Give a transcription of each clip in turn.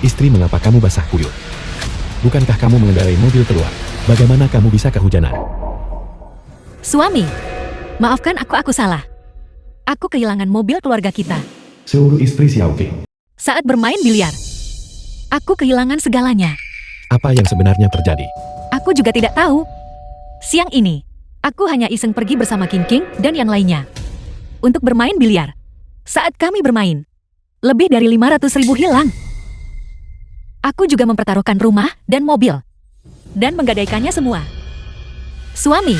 Istri, mengapa kamu basah kuyup? Bukankah kamu mengendarai mobil keluar? Bagaimana kamu bisa kehujanan? Suami, maafkan aku salah. Aku kehilangan mobil keluarga kita. Seluruh istri Xiaoqing. Saat bermain biliar, aku kehilangan segalanya. Apa yang sebenarnya terjadi? Aku juga tidak tahu. Siang ini, aku hanya iseng pergi bersama King King dan yang lainnya untuk bermain biliar. Saat kami bermain, lebih dari 500.000 hilang. Aku juga mempertaruhkan rumah dan mobil dan menggadaikannya semua. Suami,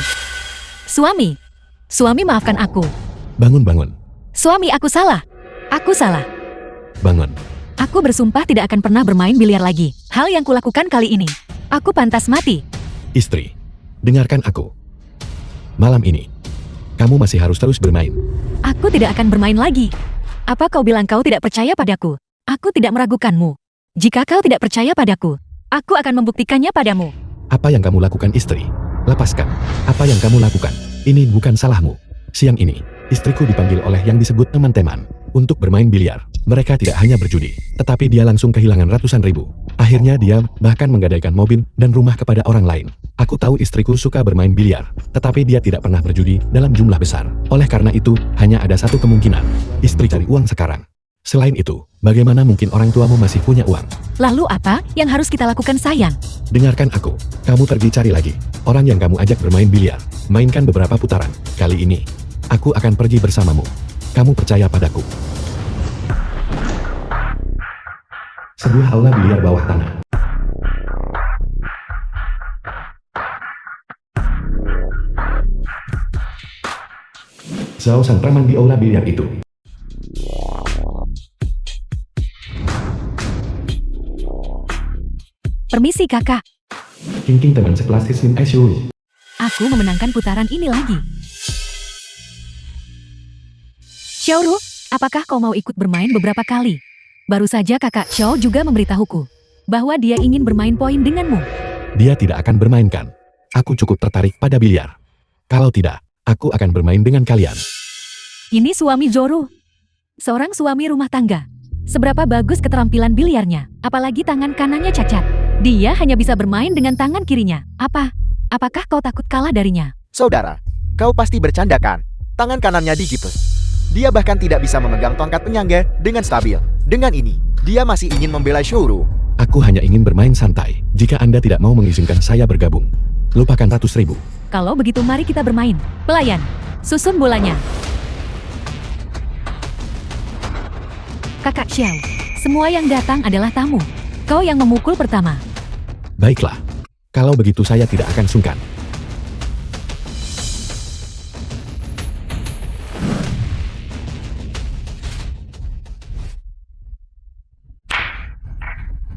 maafkan aku. Bangun. Suami, aku salah. Aku salah. Bangun. Aku bersumpah tidak akan pernah bermain biliar lagi. Hal yang kulakukan kali ini, aku pantas mati. Istri, dengarkan aku. Malam ini, kamu masih harus terus bermain. Aku tidak akan bermain lagi. Apa kau bilang kau tidak percaya padaku? Aku tidak meragukanmu. Jika kau tidak percaya padaku, aku akan membuktikannya padamu. Apa yang kamu lakukan, istri? Lepaskan. Apa yang kamu lakukan? Ini bukan salahmu. Siang ini, istriku dipanggil oleh yang disebut teman-teman untuk bermain biliar. Mereka tidak hanya berjudi, tetapi dia langsung kehilangan ratusan ribu. Akhirnya dia bahkan menggadaikan mobil dan rumah kepada orang lain. Aku tahu istriku suka bermain biliar, tetapi dia tidak pernah berjudi dalam jumlah besar. Oleh karena itu, hanya ada satu kemungkinan. Istri cari uang sekarang. Selain itu, bagaimana mungkin orang tuamu masih punya uang? Lalu apa yang harus kita lakukan, sayang? Dengarkan aku. Kamu pergi cari lagi orang yang kamu ajak bermain biliar. Mainkan beberapa putaran. Kali ini, aku akan pergi bersamamu. Kamu percaya padaku. Sebuah aula biliar bawah tanah. Zhao sang preman di aula biliar itu. Permisi, kakak. King King, teman sekelas Sim Aishuru. Aku memenangkan putaran ini lagi. Xiaoru, apakah kau mau ikut bermain beberapa kali? Baru saja kakak Xiao juga memberitahuku bahwa dia ingin bermain poin denganmu. Dia tidak akan bermainkan. Aku cukup tertarik pada biliar. Kalau tidak, aku akan bermain dengan kalian. Ini suami Zoru, seorang suami rumah tangga. Seberapa bagus keterampilan biliarnya, apalagi tangan kanannya cacat. Dia hanya bisa bermain dengan tangan kirinya. Apakah kau takut kalah darinya? Saudara, kau pasti bercanda kan? Tangan kanannya digipus. Dia bahkan tidak bisa memegang tongkat penyangga dengan stabil. Dengan ini, dia masih ingin membela Xiaoru. Aku hanya ingin bermain santai. Jika Anda tidak mau mengizinkan saya bergabung, lupakan ratus ribu. Kalau begitu mari kita bermain. Pelayan, susun bolanya. Kakak Xiao, semua yang datang adalah tamu. Kau yang memukul pertama. Baiklah. Kalau begitu saya tidak akan sungkan.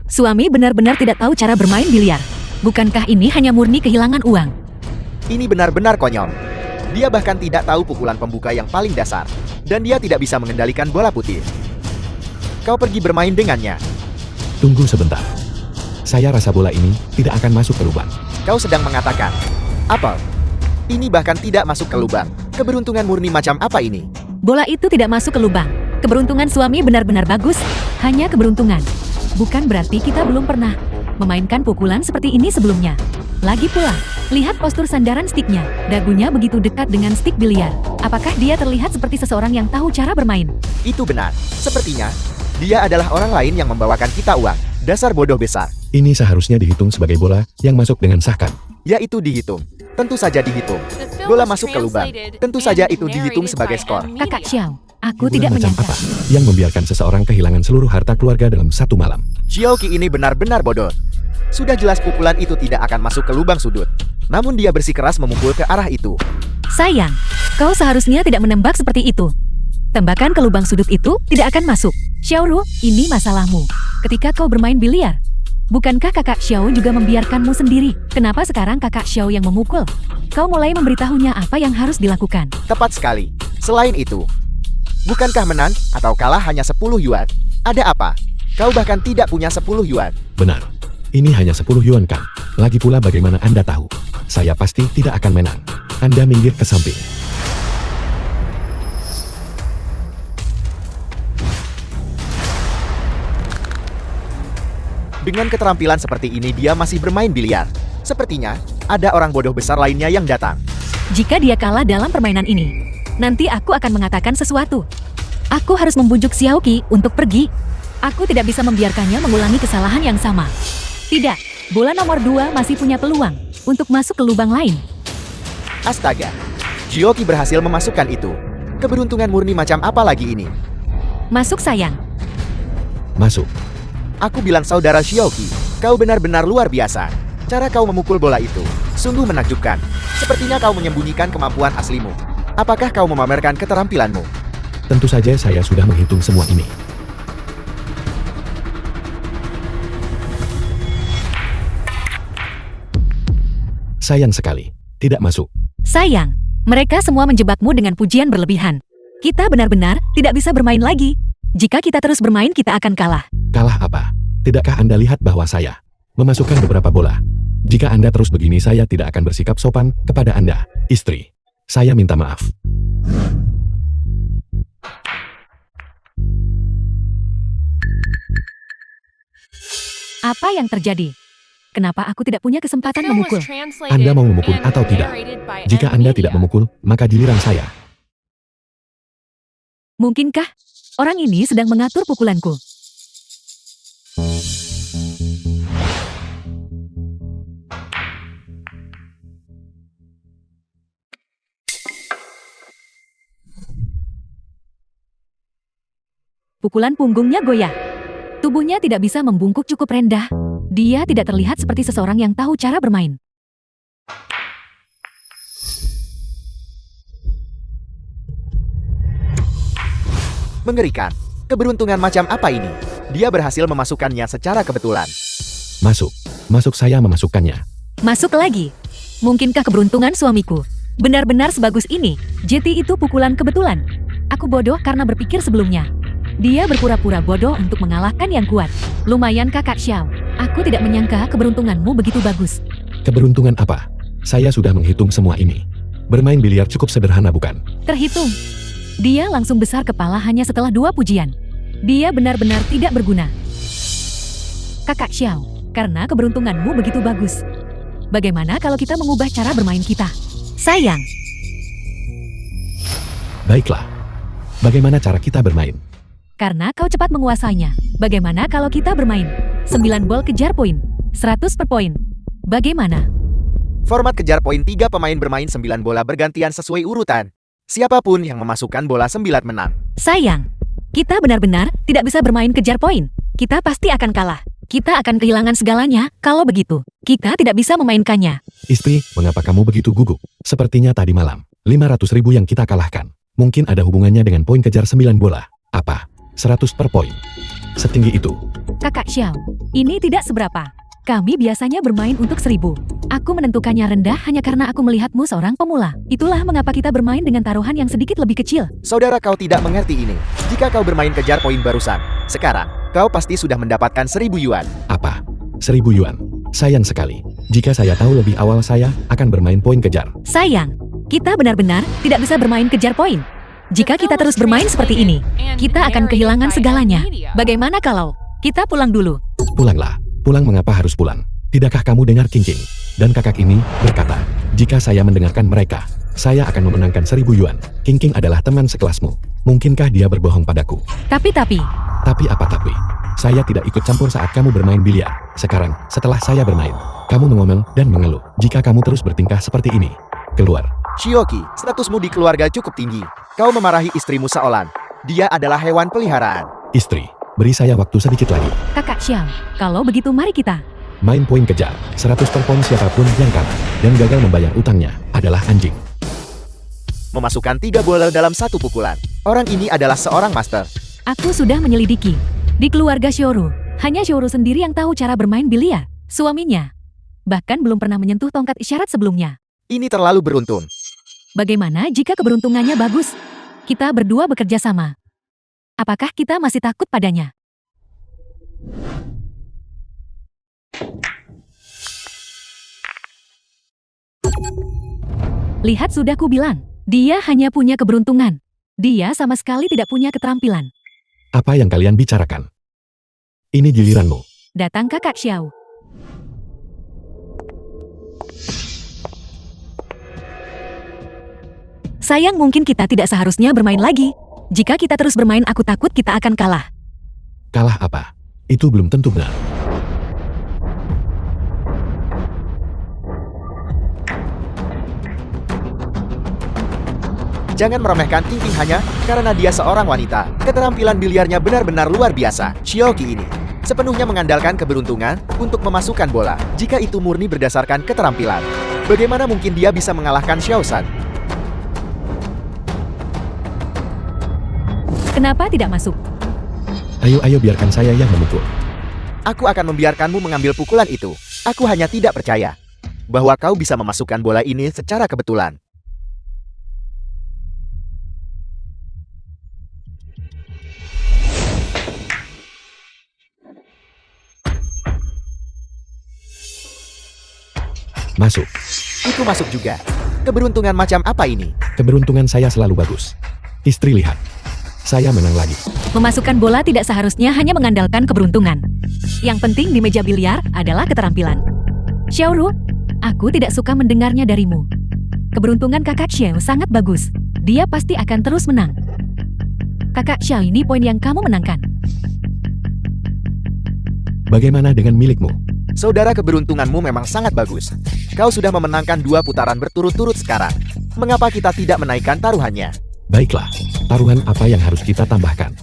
Suami benar-benar tidak tahu cara bermain biliar. Bukankah ini hanya murni kehilangan uang? Ini benar-benar konyol. Dia bahkan tidak tahu pukulan pembuka yang paling dasar. Dan dia tidak bisa mengendalikan bola putih. Kau pergi bermain dengannya. Tunggu sebentar. Saya rasa bola ini tidak akan masuk ke lubang. Kau sedang mengatakan, apa? Ini bahkan tidak masuk ke lubang. Keberuntungan murni macam apa ini? Bola itu tidak masuk ke lubang. Keberuntungan suami benar-benar bagus. Hanya keberuntungan. Bukan berarti kita belum pernah memainkan pukulan seperti ini sebelumnya. Lagi pula, lihat postur sandaran stiknya. Dagunya begitu dekat dengan stik biliar. Apakah dia terlihat seperti seseorang yang tahu cara bermain? Itu benar. Sepertinya, dia adalah orang lain yang membawakan kita uang. Dasar bodoh besar. Ini seharusnya dihitung sebagai bola yang masuk dengan sah, kan? Yaitu dihitung. Tentu saja dihitung. Bola masuk ke lubang. Tentu saja itu dihitung sebagai skor. Kakak Xiao, aku Hiburan tidak macam menyangka. apa yang membiarkan seseorang kehilangan seluruh harta keluarga dalam satu malam? Xiaoqi ini benar-benar bodoh. Sudah jelas pukulan itu tidak akan masuk ke lubang sudut. Namun dia bersikeras memukul ke arah itu. Sayang, kau seharusnya tidak menembak seperti itu. Tembakan ke lubang sudut itu tidak akan masuk. Xiaoru, ini masalahmu. Ketika kau bermain biliar, bukankah kakak Xiao juga membiarkanmu sendiri? Kenapa sekarang kakak Xiao yang memukul? Kau mulai memberitahunya apa yang harus dilakukan. Tepat sekali. Selain itu, bukankah menang atau kalah hanya 10 yuan? Ada apa? Kau bahkan tidak punya 10 yuan. Benar. Ini hanya 10 yuan, kan? Lagi pula bagaimana Anda tahu? Saya pasti tidak akan menang. Anda minggir ke samping. Dengan keterampilan seperti ini dia masih bermain biliar. Sepertinya, ada orang bodoh besar lainnya yang datang. Jika dia kalah dalam permainan ini, nanti aku akan mengatakan sesuatu. Aku harus membujuk Xiaoqi untuk pergi. Aku tidak bisa membiarkannya mengulangi kesalahan yang sama. Tidak, bola nomor 2 masih punya peluang untuk masuk ke lubang lain. Astaga, Xiaoqi berhasil memasukkan itu. Keberuntungan murni macam apa lagi ini? Masuk sayang. Masuk. Aku bilang saudara Xiaoqi, kau benar-benar luar biasa. Cara kau memukul bola itu sungguh menakjubkan. Sepertinya kau menyembunyikan kemampuan aslimu. Apakah kau memamerkan keterampilanmu? Tentu saja saya sudah menghitung semua ini. Sayang sekali, tidak masuk. Sayang, mereka semua menjebakmu dengan pujian berlebihan. Kita benar-benar tidak bisa bermain lagi. Jika kita terus bermain, kita akan kalah. Kalah apa? Tidakkah Anda lihat bahwa saya memasukkan beberapa bola? Jika Anda terus begini, saya tidak akan bersikap sopan kepada Anda, istri. Saya minta maaf. Apa yang terjadi? Kenapa aku tidak punya kesempatan memukul? Anda mau memukul atau tidak? Jika Anda tidak memukul, maka giliran saya. Mungkinkah orang ini sedang mengatur pukulanku? Pukulan punggungnya goyah. Tubuhnya tidak bisa membungkuk cukup rendah. Dia tidak terlihat seperti seseorang yang tahu cara bermain. Mengerikan. Keberuntungan macam apa ini? Dia berhasil memasukkannya secara kebetulan. Masuk. Masuk, saya memasukkannya. Masuk lagi. Mungkinkah keberuntungan suamiku benar-benar sebagus ini? JT itu pukulan kebetulan. Aku bodoh karena berpikir sebelumnya. Dia berpura-pura bodoh untuk mengalahkan yang kuat. Lumayan Kakak Xiao. Aku tidak menyangka keberuntunganmu begitu bagus. Keberuntungan apa? Saya sudah menghitung semua ini. Bermain biliar cukup sederhana, bukan? Terhitung. Dia langsung besar kepala hanya setelah 2 pujian. Dia benar-benar tidak berguna. Kakak Xiao, karena keberuntunganmu begitu bagus. Bagaimana kalau kita mengubah cara bermain kita? Sayang. Baiklah. Bagaimana cara kita bermain? Karena kau cepat menguasainya. Bagaimana kalau kita bermain 9 bol kejar poin, 100 per poin. Bagaimana? Format kejar poin 3 pemain bermain 9 bola bergantian sesuai urutan. Siapapun yang memasukkan bola 9 menang. Sayang, kita benar-benar tidak bisa bermain kejar poin. Kita pasti akan kalah. Kita akan kehilangan segalanya kalau begitu. Kita tidak bisa memainkannya. Istri, mengapa kamu begitu gugup? Sepertinya tadi malam, 500.000 yang kita kalahkan. Mungkin ada hubungannya dengan poin kejar 9 bola. Apa? 100 per poin. Setinggi itu. Kakak Xiao, ini tidak seberapa. Kami biasanya bermain untuk 1000. Aku menentukannya rendah hanya karena aku melihatmu seorang pemula. Itulah mengapa kita bermain dengan taruhan yang sedikit lebih kecil. Saudara, kau tidak mengerti ini. Jika kau bermain kejar poin barusan, sekarang, kau pasti sudah mendapatkan 1000 yuan. Apa? 1000 yuan. Sayang sekali. Jika saya tahu lebih awal, saya akan bermain poin kejar. Sayang, kita benar-benar tidak bisa bermain kejar poin. Jika kita terus bermain seperti ini, kita akan kehilangan segalanya. Bagaimana kalau kita pulang dulu? Pulanglah. Pulang, mengapa harus pulang? Tidakkah kamu dengar King dan kakak ini berkata, jika saya mendengarkan mereka, saya akan memenangkan 1000 yuan. King adalah teman sekelasmu. Mungkinkah dia berbohong padaku? Tapi. Tapi apa tapi? Saya tidak ikut campur saat kamu bermain biliar. Sekarang, setelah saya bermain, kamu mengomel dan mengeluh. Jika kamu terus bertingkah seperti ini, keluar. Xiaoqi, statusmu di keluarga cukup tinggi. Kau memarahi istrimu Shaolan. Dia adalah hewan peliharaan. Istri, beri saya waktu sedikit lagi. Kakak Xiao, kalau begitu mari kita Main poin kejar, 100 per poin. Siapapun yang kalah dan gagal membayar utangnya adalah anjing. Memasukkan 3 bola dalam 1 pukulan. Orang ini adalah seorang master. Aku sudah menyelidiki. Di keluarga Xiaoru, hanya Xiaoru sendiri yang tahu cara bermain biliar. Suaminya bahkan belum pernah menyentuh tongkat isyarat sebelumnya. Ini terlalu beruntun. Bagaimana jika keberuntungannya bagus? Kita berdua bekerja sama. Apakah kita masih takut padanya? Lihat, sudah ku bilang, dia hanya punya keberuntungan. Dia sama sekali tidak punya keterampilan. Apa yang kalian bicarakan? Ini giliranmu. Datang kakak Xiao. Sayang, mungkin kita tidak seharusnya bermain lagi. Jika kita terus bermain, aku takut kita akan kalah. Kalah apa? Itu belum tentu benar. Jangan meremehkan Ting Ting hanya karena dia seorang wanita. Keterampilan biliarnya benar-benar luar biasa. Xiaoqi ini sepenuhnya mengandalkan keberuntungan untuk memasukkan bola. Jika itu murni berdasarkan keterampilan, bagaimana mungkin dia bisa mengalahkan Xiao San? Kenapa tidak masuk? Ayo biarkan saya yang memukul. Aku akan membiarkanmu mengambil pukulan itu. Aku hanya tidak percaya bahwa kau bisa memasukkan bola ini secara kebetulan. Masuk. Itu masuk juga. Keberuntungan macam apa ini? Keberuntungan saya selalu bagus. Istri lihat. Saya menang lagi. Memasukkan bola tidak seharusnya hanya mengandalkan keberuntungan. Yang penting di meja biliar adalah keterampilan. Xiaoru, aku tidak suka mendengarnya darimu. Keberuntungan kakak Xiao sangat bagus. Dia pasti akan terus menang. Kakak Xiao, ini poin yang kamu menangkan. Bagaimana dengan milikmu? Saudara, keberuntunganmu memang sangat bagus. Kau sudah memenangkan 2 putaran berturut-turut sekarang. Mengapa kita tidak menaikkan taruhannya? Baiklah, taruhan apa yang harus kita tambahkan?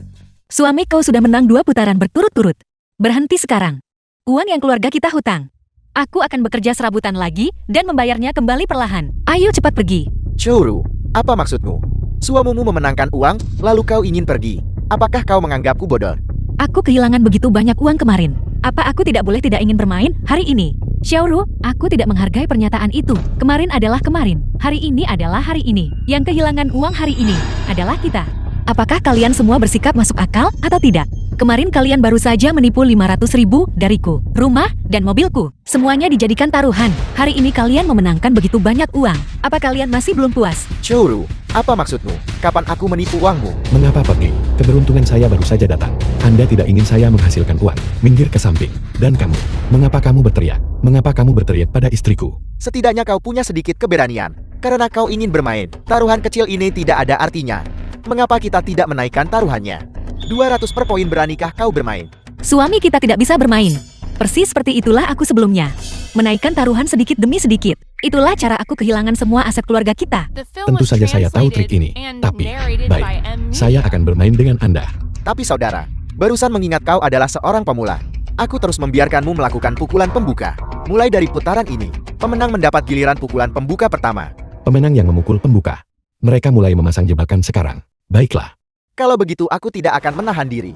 Suami, kau sudah menang 2 putaran berturut-turut. Berhenti sekarang. Uang yang keluarga kita hutang. Aku akan bekerja serabutan lagi dan membayarnya kembali perlahan. Ayo cepat pergi. Xiaoru, apa maksudmu? Suamimu memenangkan uang, lalu kau ingin pergi. Apakah kau menganggapku bodoh? Aku kehilangan begitu banyak uang kemarin. Apa aku tidak boleh tidak ingin bermain hari ini? Xiaoru, aku tidak menghargai pernyataan itu. Kemarin adalah kemarin. Hari ini adalah hari ini. Yang kehilangan uang hari ini adalah kita. Apakah kalian semua bersikap masuk akal atau tidak? Kemarin kalian baru saja menipu 500.000 dariku, rumah, dan mobilku. Semuanya dijadikan taruhan. Hari ini kalian memenangkan begitu banyak uang. Apa kalian masih belum puas? Xiaoru, apa maksudmu? Kapan aku menipu uangmu? Mengapa pergi? Keberuntungan saya baru saja datang. Anda tidak ingin saya menghasilkan uang. Minggir ke samping. Dan kamu, mengapa kamu berteriak? Mengapa kamu berteriak pada istriku? Setidaknya kau punya sedikit keberanian. Karena kau ingin bermain. Taruhan kecil ini tidak ada artinya. Mengapa kita tidak menaikkan taruhannya? 200 per poin, beranikah kau bermain? Suami kita tidak bisa bermain. Persis seperti itulah aku sebelumnya. Menaikkan taruhan sedikit demi sedikit. Itulah cara aku kehilangan semua aset keluarga kita. Tentu saja saya tahu trik ini. Tapi, baik, saya akan bermain dengan Anda. Tapi saudara, barusan mengingat kau adalah seorang pemula. Aku terus membiarkanmu melakukan pukulan pembuka. Mulai dari putaran ini, pemenang mendapat giliran pukulan pembuka pertama. Pemenang yang memukul pembuka. Mereka mulai memasang jebakan sekarang. Baiklah. Kalau begitu aku tidak akan menahan diri.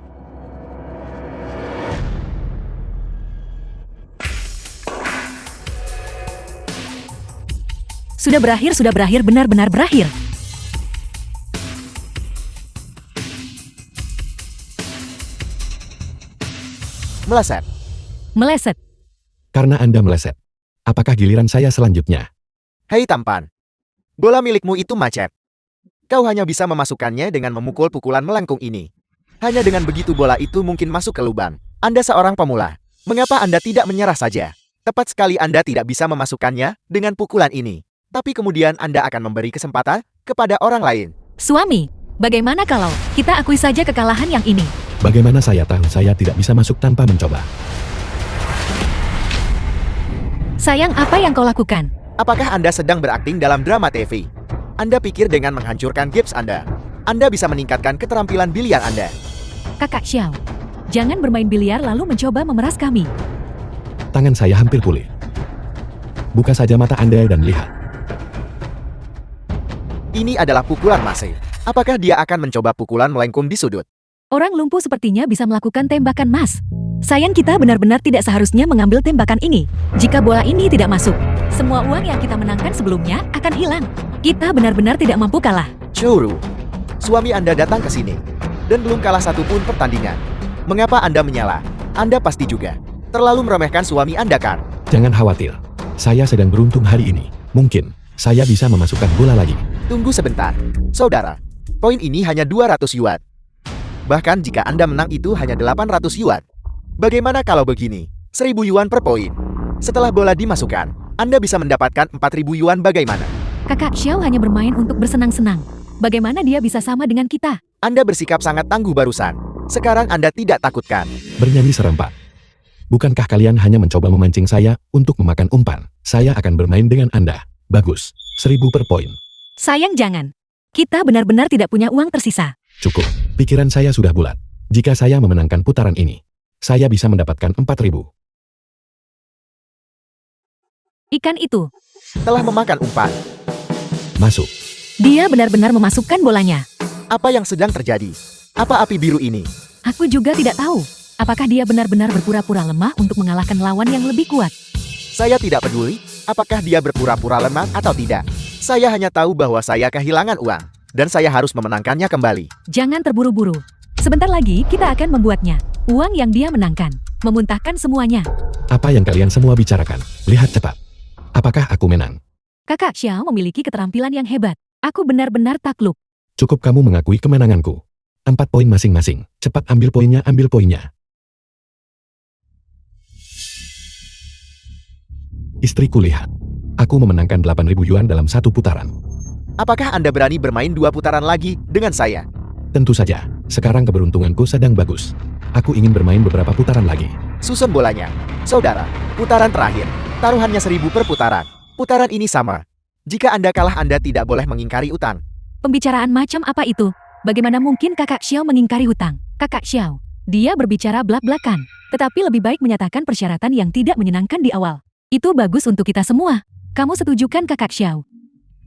Sudah berakhir, benar-benar berakhir. Meleset. Meleset. Karena Anda meleset. Apakah giliran saya selanjutnya? Hei tampan. Bola milikmu itu macet. Kau hanya bisa memasukkannya dengan memukul pukulan melengkung ini. Hanya dengan begitu bola itu mungkin masuk ke lubang. Anda seorang pemula. Mengapa Anda tidak menyerah saja? Tepat sekali, Anda tidak bisa memasukkannya dengan pukulan ini. Tapi kemudian Anda akan memberi kesempatan kepada orang lain. Suami, bagaimana kalau kita akui saja kekalahan yang ini? Bagaimana saya tahu saya tidak bisa masuk tanpa mencoba? Sayang, apa yang kau lakukan? Apakah Anda sedang berakting dalam drama TV? Anda pikir dengan menghancurkan gips Anda bisa meningkatkan keterampilan biliar Anda? Kakak Xiao, jangan bermain biliar lalu mencoba memeras kami. Tangan saya hampir pulih. Buka saja mata Anda dan lihat. Ini adalah pukulan Mase. Apakah dia akan mencoba pukulan melengkung di sudut? Orang lumpuh sepertinya bisa melakukan tembakan mas. Sayang, kita benar-benar tidak seharusnya mengambil tembakan ini. Jika bola ini tidak masuk, semua uang yang kita menangkan sebelumnya akan hilang. Kita benar-benar tidak mampu kalah. Xiaoru, suami Anda datang ke sini dan belum kalah satupun pertandingan. Mengapa Anda menyala? Anda pasti juga terlalu meremehkan suami Anda kan? Jangan khawatir. Saya sedang beruntung hari ini. Mungkin saya bisa memasukkan bola lagi. Tunggu sebentar. Saudara, poin ini hanya 200 yuan. Bahkan jika Anda menang itu hanya 800 yuan. Bagaimana kalau begini? 1000 yuan per poin. Setelah bola dimasukkan, Anda bisa mendapatkan 4000 yuan bagaimana? Kakak Xiao hanya bermain untuk bersenang-senang. Bagaimana dia bisa sama dengan kita? Anda bersikap sangat tangguh barusan. Sekarang Anda tidak takutkan. Bernyanyi serempak. Bukankah kalian hanya mencoba memancing saya untuk memakan umpan? Saya akan bermain dengan Anda. Bagus. 1000 per poin. Sayang jangan. Kita benar-benar tidak punya uang tersisa. Cukup. Pikiran saya sudah bulat. Jika saya memenangkan putaran ini, saya bisa mendapatkan 4000. Ikan itu. Telah memakan umpan. Masuk. Dia benar-benar memasukkan bolanya. Apa yang sedang terjadi? Apa api biru ini? Aku juga tidak tahu. Apakah dia benar-benar berpura-pura lemah untuk mengalahkan lawan yang lebih kuat? Saya tidak peduli apakah dia berpura-pura lemah atau tidak. Saya hanya tahu bahwa saya kehilangan uang. Dan saya harus memenangkannya kembali. Jangan terburu-buru. Sebentar lagi kita akan membuatnya. Uang yang dia menangkan. Memuntahkan semuanya. Apa yang kalian semua bicarakan? Lihat cepat. Apakah aku menang? Kakak Xiao memiliki keterampilan yang hebat. Aku benar-benar takluk. Cukup kamu mengakui kemenanganku. 4 poin masing-masing. Cepat ambil poinnya, ambil poinnya. Istriku lihat. Aku memenangkan 8.000 yuan dalam satu putaran. Apakah Anda berani bermain 2 putaran lagi dengan saya? Tentu saja. Sekarang keberuntunganku sedang bagus. Aku ingin bermain beberapa putaran lagi. Susun bolanya. Saudara, putaran terakhir. Taruhannya 1000 per putaran. Putaran ini sama. Jika Anda kalah, Anda tidak boleh mengingkari utang. Pembicaraan macam apa itu? Bagaimana mungkin kakak Xiao mengingkari hutang? Kakak Xiao, dia berbicara blak-blakan. Tetapi lebih baik menyatakan persyaratan yang tidak menyenangkan di awal. Itu bagus untuk kita semua. Kamu setujukan kakak Xiao?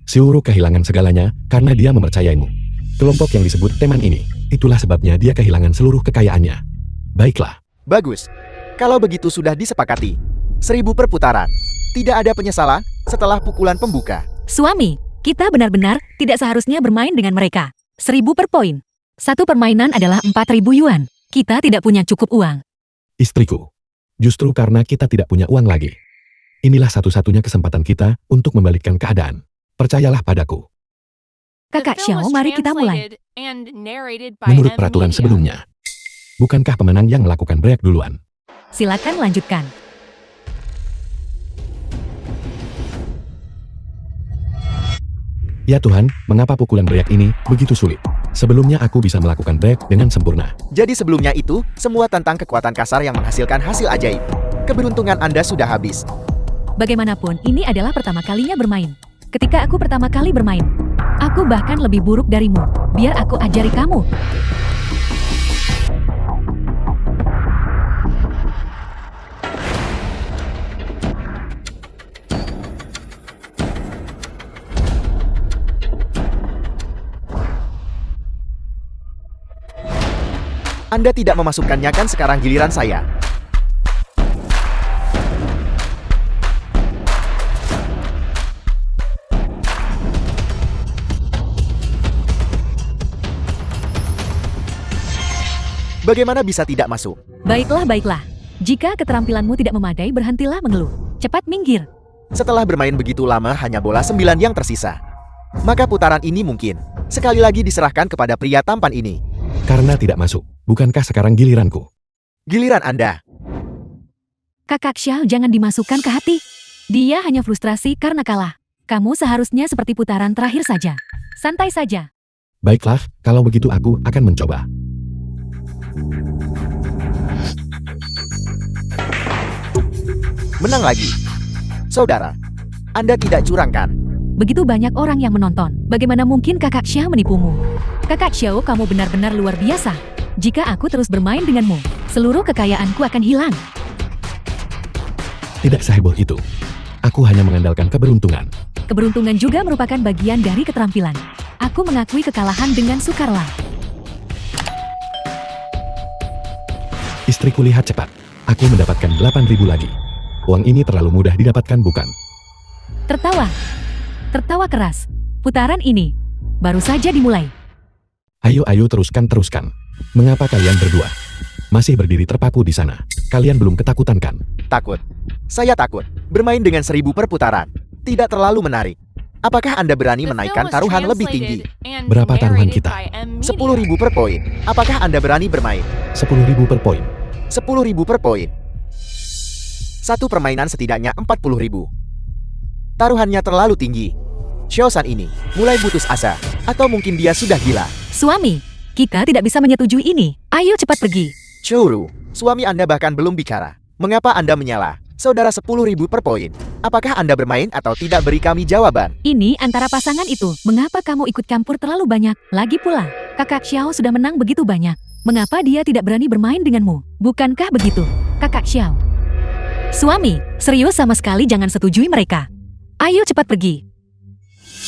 Xiao kehilangan segalanya karena dia mempercayaimu. Kelompok yang disebut teman ini, itulah sebabnya dia kehilangan seluruh kekayaannya. Baiklah. Bagus. Kalau begitu sudah disepakati. 1000 per putaran. Tidak ada penyesalan setelah pukulan pembuka. Suami, kita benar-benar tidak seharusnya bermain dengan mereka. 1000 per poin. Satu permainan adalah 4000 yuan. Kita tidak punya cukup uang. Istriku. Justru karena kita tidak punya uang lagi. Inilah satu-satunya kesempatan kita untuk membalikkan keadaan. Percayalah padaku. Kakak Xiao, mari kita mulai. Menurut peraturan sebelumnya, bukankah pemenang yang melakukan break duluan? Silakan lanjutkan. Ya Tuhan, mengapa pukulan break ini begitu sulit? Sebelumnya aku bisa melakukan break dengan sempurna. Jadi sebelumnya itu, semua tentang kekuatan kasar yang menghasilkan hasil ajaib. Keberuntungan Anda sudah habis. Bagaimanapun, ini adalah pertama kalinya bermain. Ketika aku pertama kali bermain, aku bahkan lebih buruk darimu. Biar aku ajari kamu. Anda tidak memasukkannya kan sekarang giliran saya. Bagaimana bisa tidak masuk? Baiklah, baiklah. Jika keterampilanmu tidak memadai, berhentilah mengeluh. Cepat minggir. Setelah bermain begitu lama, hanya bola 9 yang tersisa. Maka putaran ini mungkin sekali lagi diserahkan kepada pria tampan ini. Karena tidak masuk, bukankah sekarang giliranku? Giliran Anda. Kakak Xiao jangan dimasukkan ke hati. Dia hanya frustrasi karena kalah. Kamu seharusnya seperti putaran terakhir saja. Santai saja. Baiklah, kalau begitu aku akan mencoba. Menang lagi. Saudara, Anda tidak curang kan? Begitu banyak orang yang menonton. Bagaimana mungkin kakak Xiao menipumu? Kakak Xiao, kamu benar-benar luar biasa. Jika aku terus bermain denganmu, seluruh kekayaanku akan hilang. Tidak seheboh itu. Aku hanya mengandalkan keberuntungan. Keberuntungan juga merupakan bagian dari keterampilan. Aku mengakui kekalahan dengan sukarela. Istriku lihat cepat. Aku mendapatkan 8.000 lagi. Uang ini terlalu mudah didapatkan, bukan? Tertawa. Tertawa keras. Putaran ini baru saja dimulai. Ayo teruskan. Mengapa kalian berdua masih berdiri terpaku di sana? Kalian belum ketakutan kan? Takut. Saya takut. Bermain dengan 1000 per putaran. Tidak terlalu menarik. Apakah Anda berani menaikkan taruhan lebih tinggi? Berapa taruhan kita? 10.000 per poin. Apakah Anda berani bermain? 10.000 per poin. 10.000 per poin. Satu permainan setidaknya 40.000. Taruhannya terlalu tinggi. Xiao-san ini mulai putus asa. Atau mungkin dia sudah gila. Suami, kita tidak bisa menyetujui ini. Ayo cepat pergi. Xiaoru, suami Anda bahkan belum bicara. Mengapa Anda menyala? Saudara 10.000 per poin. Apakah Anda bermain atau tidak, beri kami jawaban? Ini antara pasangan itu. Mengapa kamu ikut campur terlalu banyak? Lagi pula, kakak Xiao sudah menang begitu banyak. Mengapa dia tidak berani bermain denganmu? Bukankah begitu, kakak Xiao? Suami, serius sama sekali jangan setujui mereka. Ayo cepat pergi.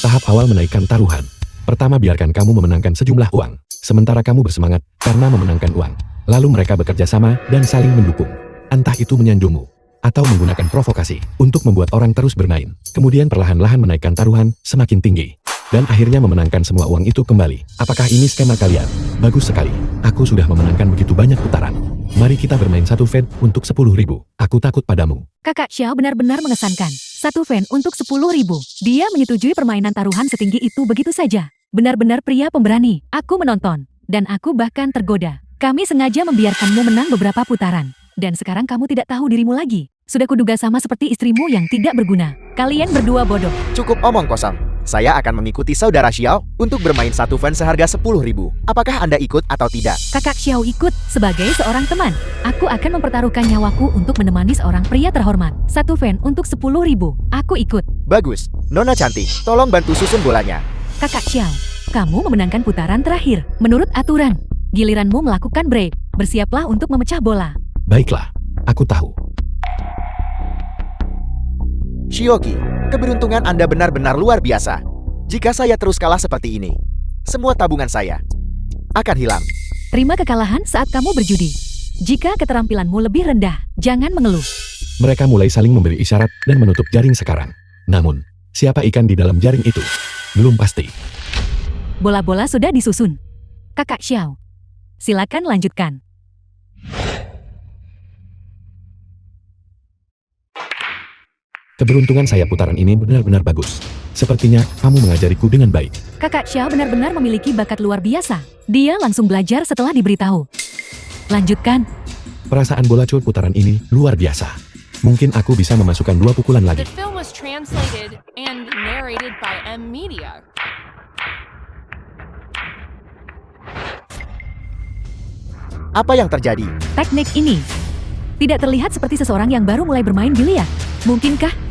Tahap awal menaikkan taruhan. Pertama, biarkan kamu memenangkan sejumlah uang. Sementara kamu bersemangat karena memenangkan uang. Lalu mereka bekerja sama dan saling mendukung. Entah itu menyanjungmu atau menggunakan provokasi untuk membuat orang terus bermain. Kemudian perlahan-lahan menaikkan taruhan semakin tinggi. Dan akhirnya memenangkan semua uang itu kembali. Apakah ini skema kalian? Bagus sekali. Aku sudah memenangkan begitu banyak putaran. Mari kita bermain satu fan untuk 10.000. Aku takut padamu. Kakak Xiao benar-benar mengesankan. Satu fan untuk 10.000. Dia menyetujui permainan taruhan setinggi itu begitu saja. Benar-benar pria pemberani. Aku menonton. Dan aku bahkan tergoda. Kami sengaja membiarkanmu menang beberapa putaran. Dan sekarang kamu tidak tahu dirimu lagi. Sudah kuduga sama seperti istrimu yang tidak berguna. Kalian berdua bodoh. Cukup omong kosong. Saya akan mengikuti saudara Xiao untuk bermain satu fan seharga 10.000. Apakah Anda ikut atau tidak? Kakak Xiao ikut sebagai seorang teman. Aku akan mempertaruhkan nyawaku untuk menemani seorang pria terhormat. Satu fan untuk 10.000. Aku ikut. Bagus. Nona cantik, tolong bantu susun bolanya. Kakak Xiao, kamu memenangkan putaran terakhir. Menurut aturan, giliranmu melakukan break. Bersiaplah untuk memecah bola. Baiklah, aku tahu. Shioki, keberuntungan Anda benar-benar luar biasa. Jika saya terus kalah seperti ini, semua tabungan saya akan hilang. Terima kekalahan saat kamu berjudi. Jika keterampilanmu lebih rendah, jangan mengeluh. Mereka mulai saling memberi isyarat dan menutup jaring sekarang. Namun, siapa ikan di dalam jaring itu? Belum pasti. Bola-bola sudah disusun. Kakak Xiao, silakan lanjutkan. Keberuntungan saya putaran ini benar-benar bagus. Sepertinya kamu mengajariku dengan baik. Kakak Xiao benar-benar memiliki bakat luar biasa. Dia langsung belajar setelah diberitahu. Lanjutkan. Perasaan bola cur putaran ini luar biasa. Mungkin aku bisa memasukkan 2 pukulan lagi. The film was translated and narrated by M Media. Apa yang terjadi? Teknik ini tidak terlihat seperti seseorang yang baru mulai bermain biliar. Mungkinkah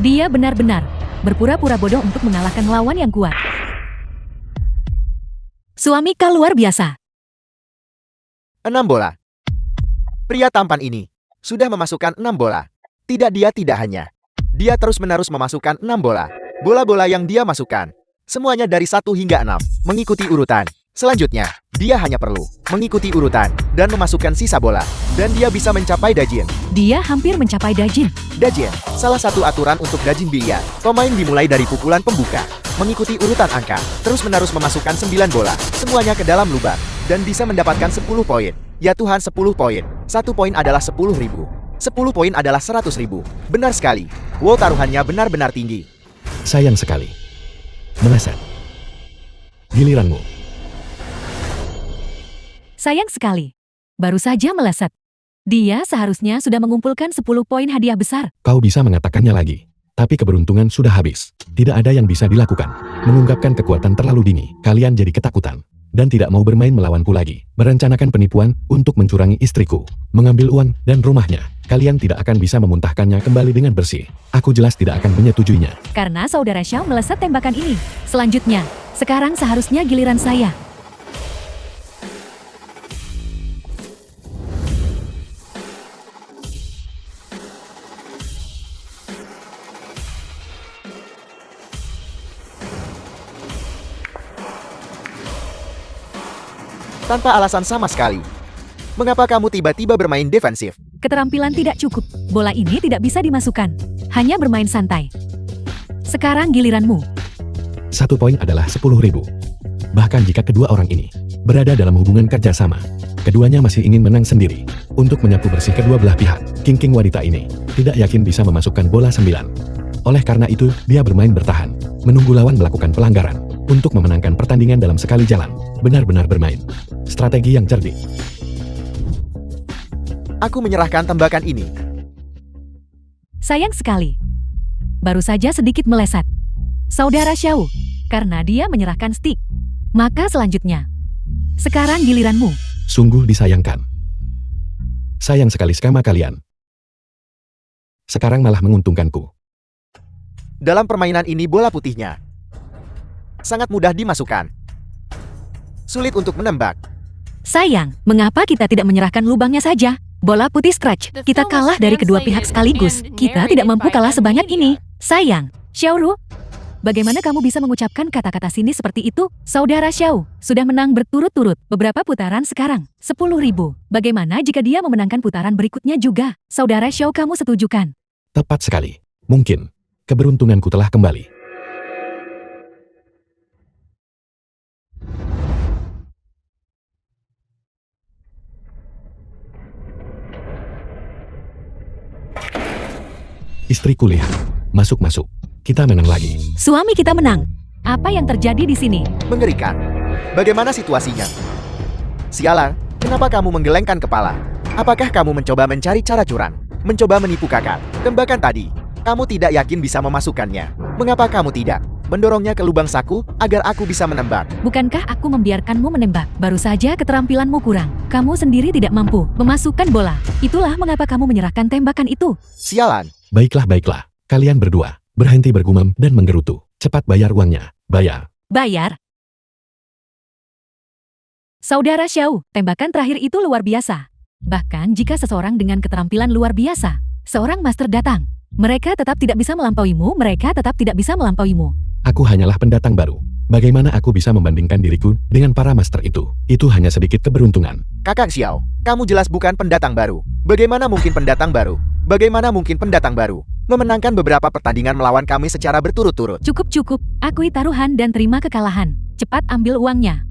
dia benar-benar berpura-pura bodoh untuk mengalahkan lawan yang kuat? Suami kau luar biasa. 6 bola. Pria tampan ini sudah memasukkan 6 bola. Dia tidak hanya. Dia terus-menerus memasukkan 6 bola. Bola-bola yang dia masukkan, semuanya dari 1 hingga 6, mengikuti urutan. Selanjutnya, dia hanya perlu mengikuti urutan dan memasukkan sisa bola. Dan dia bisa mencapai dajin. Dia hampir mencapai dajin. Dajin, salah satu aturan untuk dajin biliar. Pemain dimulai dari pukulan pembuka, mengikuti urutan angka, terus-menerus memasukkan 9 bola, semuanya ke dalam lubang, dan bisa mendapatkan 10 poin. Ya Tuhan, 10 poin. 1 poin adalah 10.000. 10 poin adalah 100.000. Benar sekali. Wow, taruhannya benar-benar tinggi. Sayang sekali. Meleset. Giliranmu. Sayang sekali. Baru saja meleset. Dia seharusnya sudah mengumpulkan 10 poin hadiah besar. Kau bisa mengatakannya lagi. Tapi keberuntungan sudah habis. Tidak ada yang bisa dilakukan. Mengungkapkan kekuatan terlalu dini. Kalian jadi ketakutan. Dan tidak mau bermain melawanku lagi. Merencanakan penipuan untuk mencurangi istriku. Mengambil uang dan rumahnya. Kalian tidak akan bisa memuntahkannya kembali dengan bersih. Aku jelas tidak akan menyetujuinya. Karena saudara Xiao meleset tembakan ini. Selanjutnya, sekarang seharusnya giliran saya. Tanpa alasan sama sekali. Mengapa kamu tiba-tiba bermain defensif? Keterampilan tidak cukup. Bola ini tidak bisa dimasukkan. Hanya bermain santai. Sekarang giliranmu. 1 poin adalah 10.000. Bahkan jika kedua orang ini berada dalam hubungan kerjasama, keduanya masih ingin menang sendiri. Untuk menyapu bersih kedua belah pihak, King wanita ini tidak yakin bisa memasukkan bola 9. Oleh karena itu, dia bermain bertahan, menunggu lawan melakukan pelanggaran, untuk memenangkan pertandingan dalam sekali jalan. Benar-benar bermain. Strategi yang cerdik. Aku menyerahkan tembakan ini. Sayang sekali. Baru saja sedikit meleset. Saudara Xiao, karena dia menyerahkan stik. Maka selanjutnya. Sekarang giliranmu. Sungguh disayangkan. Sayang sekali skema kalian. Sekarang malah menguntungkanku. Dalam permainan ini bola putihnya sangat mudah dimasukkan. Sulit untuk menembak. Sayang, mengapa kita tidak menyerahkan lubangnya saja? Bola putih scratch. Kita kalah dari kedua pihak sekaligus. Kita tidak mampu kalah sebanyak ini. Sayang. Xiaoru, bagaimana kamu bisa mengucapkan kata-kata sinis seperti itu? Saudara Xiao sudah menang berturut-turut beberapa putaran sekarang. 10.000. Bagaimana jika dia memenangkan putaran berikutnya juga? Saudara Xiao, kamu setujukan? Tepat sekali. Mungkin keberuntunganku telah kembali. Istriku lihat. Masuk-masuk. Kita menang lagi. Suami kita menang. Apa yang terjadi di sini? Mengerikan. Bagaimana situasinya? Sialan, kenapa kamu menggelengkan kepala? Apakah kamu mencoba mencari cara curang? Mencoba menipu kakak? Tembakan tadi, kamu tidak yakin bisa memasukkannya. Mengapa kamu tidak mendorongnya ke lubang saku agar aku bisa menembak? Bukankah aku membiarkanmu menembak? Baru saja keterampilanmu kurang. Kamu sendiri tidak mampu memasukkan bola. Itulah mengapa kamu menyerahkan tembakan itu. Sialan. Baiklah, baiklah. Kalian berdua, berhenti bergumam dan menggerutu. Cepat bayar uangnya. Bayar. Bayar. Saudara Xiao, tembakan terakhir itu luar biasa. Bahkan jika seseorang dengan keterampilan luar biasa, seorang master datang, mereka tetap tidak bisa melampauimu, Aku hanyalah pendatang baru. Bagaimana aku bisa membandingkan diriku dengan para master itu? Itu hanya sedikit keberuntungan. Kakak Xiao, kamu jelas bukan pendatang baru. Bagaimana mungkin pendatang baru? Memenangkan beberapa pertandingan melawan kami secara berturut-turut. Cukup. Akui taruhan dan terima kekalahan. Cepat ambil uangnya.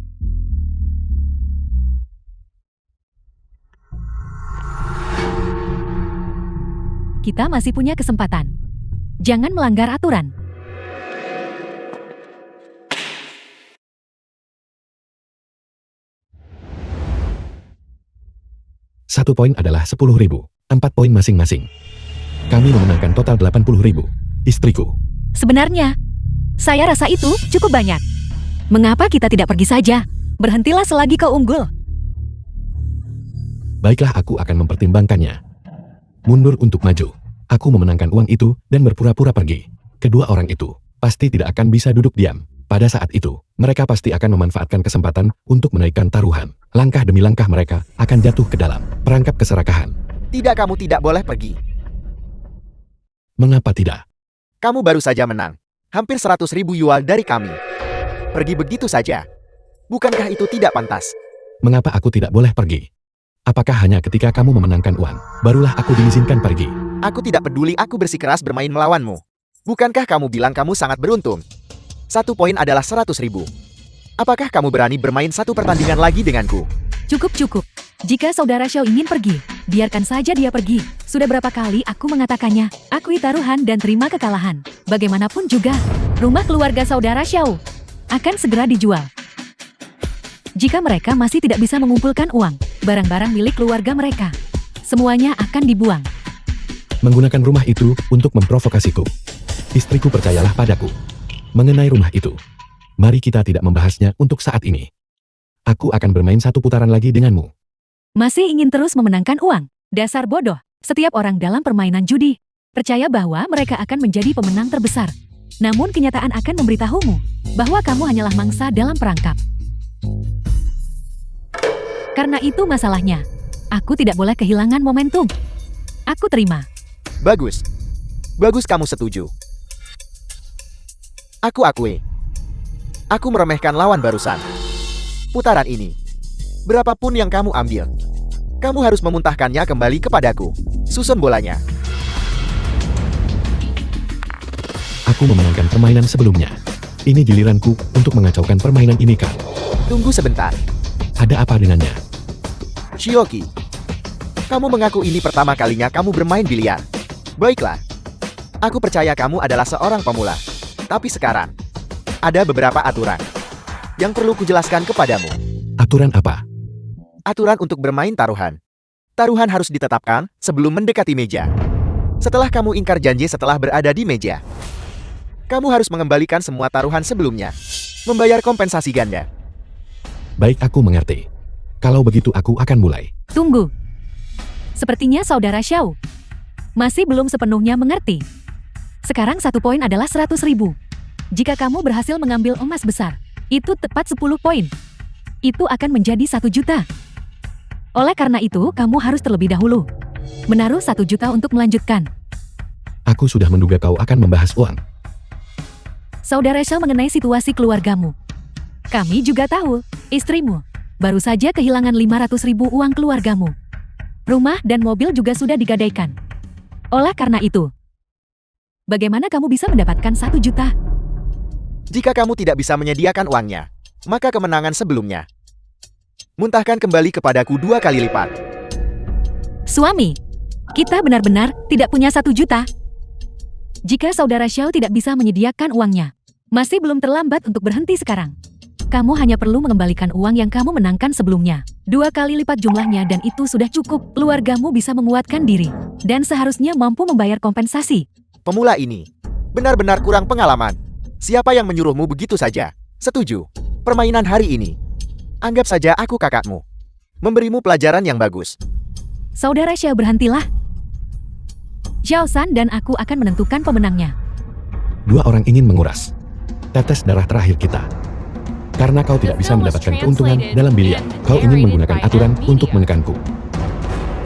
Kita masih punya kesempatan. Jangan melanggar aturan. Satu poin adalah 10.000. 4 poin masing-masing. Kami memenangkan total 80.000. Istriku. Sebenarnya, saya rasa itu cukup banyak. Mengapa kita tidak pergi saja? Berhentilah selagi kau unggul. Baiklah, aku akan mempertimbangkannya. Mundur untuk maju. Aku memenangkan uang itu dan berpura-pura pergi. Kedua orang itu pasti tidak akan bisa duduk diam. Pada saat itu, mereka pasti akan memanfaatkan kesempatan untuk menaikkan taruhan. Langkah demi langkah mereka akan jatuh ke dalam perangkap keserakahan. Tidak, kamu tidak boleh pergi. Mengapa tidak? Kamu baru saja menang. Hampir 100.000 yuan dari kami. Pergi begitu saja. Bukankah itu tidak pantas? Mengapa aku tidak boleh pergi? Apakah hanya ketika kamu memenangkan uang, barulah aku diizinkan pergi? Aku tidak peduli aku bersikeras bermain melawanmu. Bukankah kamu bilang kamu sangat beruntung? 1 poin adalah 100.000. Apakah kamu berani bermain satu pertandingan lagi denganku? Cukup. Jika saudara Xiao ingin pergi, biarkan saja dia pergi. Sudah berapa kali aku mengatakannya, akui taruhan dan terima kekalahan. Bagaimanapun juga, rumah keluarga saudara Xiao akan segera dijual. Jika mereka masih tidak bisa mengumpulkan uang, barang-barang milik keluarga mereka, semuanya akan dibuang. Menggunakan rumah itu untuk memprovokasiku. Istriku, percayalah padaku. Mengenai rumah itu, mari kita tidak membahasnya untuk saat ini. Aku akan bermain satu putaran lagi denganmu. Masih ingin terus memenangkan uang? Dasar bodoh. Setiap orang dalam permainan judi percaya bahwa mereka akan menjadi pemenang terbesar. Namun kenyataan akan memberitahumu bahwa kamu hanyalah mangsa dalam perangkap. Karena itu masalahnya. Aku tidak boleh kehilangan momentum. Aku terima. Bagus. Bagus kamu setuju. Aku akui. Aku meremehkan lawan barusan. Putaran ini, berapapun yang kamu ambil, kamu harus memuntahkannya kembali kepadaku. Susun bolanya. Aku memenangkan permainan sebelumnya. Ini giliranku untuk mengacaukan permainan ini, kan? Tunggu sebentar. Ada apa dengannya? Shioki, kamu mengaku ini pertama kalinya kamu bermain biliar. Baiklah. Aku percaya kamu adalah seorang pemula. Tapi sekarang, ada beberapa aturan yang perlu kujelaskan kepadamu. Aturan apa? Aturan untuk bermain taruhan. Taruhan harus ditetapkan sebelum mendekati meja. Setelah kamu ingkar janji setelah berada di meja, kamu harus mengembalikan semua taruhan sebelumnya. Membayar kompensasi ganda. Baik, aku mengerti. Kalau begitu aku akan mulai. Tunggu. Sepertinya saudara Xiao masih belum sepenuhnya mengerti. Sekarang 1 poin adalah 100.000. Jika kamu berhasil mengambil emas besar, itu tepat 10 poin. Itu akan menjadi 1 juta. Oleh karena itu, kamu harus terlebih dahulu menaruh 1 juta untuk melanjutkan. Aku sudah menduga kau akan membahas uang. Saudara Xiao mengenai situasi keluargamu. Kami juga tahu, istrimu baru saja kehilangan 500.000 uang keluargamu. Rumah dan mobil juga sudah digadaikan. Oleh karena itu, bagaimana kamu bisa mendapatkan 1 juta? Jika kamu tidak bisa menyediakan uangnya, maka kemenangan sebelumnya muntahkan kembali kepadaku 2 kali lipat. Suami, kita benar-benar tidak punya 1 juta. Jika saudara Xiao tidak bisa menyediakan uangnya, masih belum terlambat untuk berhenti sekarang. Kamu hanya perlu mengembalikan uang yang kamu menangkan sebelumnya. 2 kali lipat jumlahnya dan itu sudah cukup. Keluargamu bisa menguatkan diri dan seharusnya mampu membayar kompensasi. Pemula ini benar-benar kurang pengalaman. Siapa yang menyuruhmu begitu saja? Setuju. Permainan hari ini. Anggap saja aku kakakmu. Memberimu pelajaran yang bagus. Saudara Xiao, berhentilah. Xiao San dan aku akan menentukan pemenangnya. 2 orang ingin menguras tetes darah terakhir kita. Karena kau tidak bisa mendapatkan keuntungan dalam biliar, kau ingin menggunakan aturan untuk menekanku.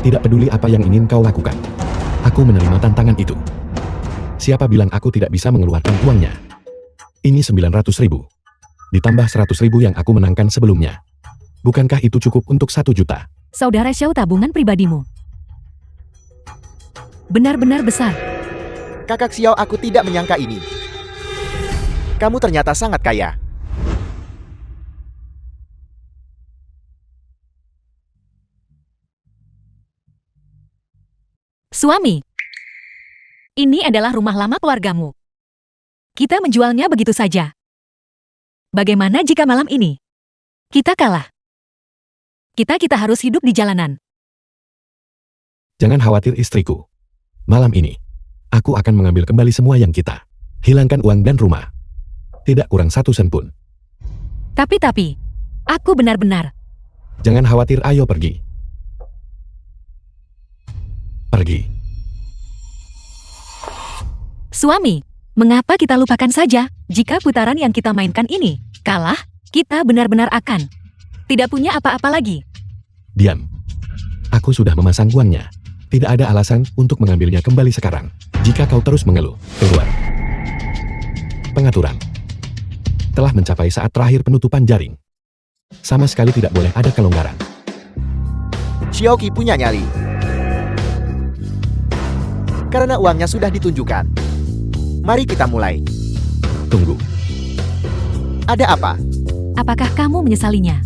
Tidak peduli apa yang ingin kau lakukan. Aku menerima tantangan itu. Siapa bilang aku tidak bisa mengeluarkan uangnya? Ini 900.000. Ditambah 100.000 yang aku menangkan sebelumnya. Bukankah itu cukup untuk 1 juta? Saudara Xiao, tabungan pribadimu benar-benar besar. Kakak Xiao, aku tidak menyangka ini. Kamu ternyata sangat kaya. Suami, ini adalah rumah lama keluargamu. Kita menjualnya begitu saja. Bagaimana jika malam ini kita kalah? Kita harus hidup di jalanan. Jangan khawatir istriku. Malam ini, aku akan mengambil kembali semua yang kita hilangkan, uang dan rumah. Tidak kurang 1 sen pun. Tapi, aku benar-benar. Jangan khawatir, ayo pergi. Pergi. Suami, mengapa kita lupakan saja? Jika putaran yang kita mainkan ini kalah, kita benar-benar akan tidak punya apa-apa lagi. Diam. Aku sudah memasang uangnya. Tidak ada alasan untuk mengambilnya kembali sekarang. Jika kau terus mengeluh, keluar. Pengaturan telah mencapai saat terakhir penutupan jaring. Sama sekali tidak boleh ada kelonggaran. Xiaoqi punya nyali. Karena uangnya sudah ditunjukkan. Mari kita mulai. Tunggu. Ada apa? Apakah kamu menyesalinya?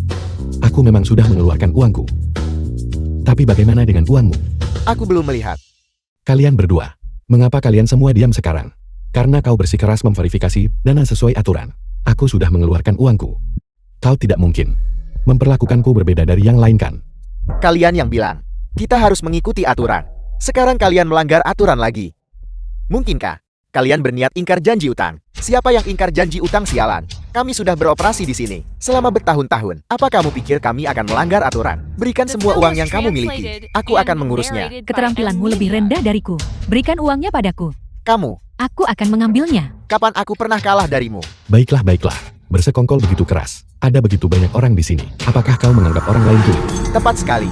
Aku memang sudah mengeluarkan uangku. Tapi bagaimana dengan uangmu? Aku belum melihat. Kalian berdua, mengapa kalian semua diam sekarang? Karena kau bersikeras memverifikasi dana sesuai aturan. Aku sudah mengeluarkan uangku. Kau tidak mungkin memperlakukanku berbeda dari yang lain, kan? Kalian yang bilang, kita harus mengikuti aturan. Sekarang kalian melanggar aturan lagi. Mungkinkah kalian berniat ingkar janji utang? Siapa yang ingkar janji utang, sialan? Kami sudah beroperasi di sini selama bertahun-tahun. Apa kamu pikir kami akan melanggar aturan? Berikan semua uang yang kamu miliki. Aku akan mengurusnya. Keterampilanmu lebih rendah dariku. Berikan uangnya padaku. Kamu, Aku akan mengambilnya. kapan aku pernah kalah darimu? Baiklah, baiklah. Bersekongkol begitu keras. Ada begitu banyak orang di sini. Apakah kau menganggap orang lain tuli? Tepat sekali.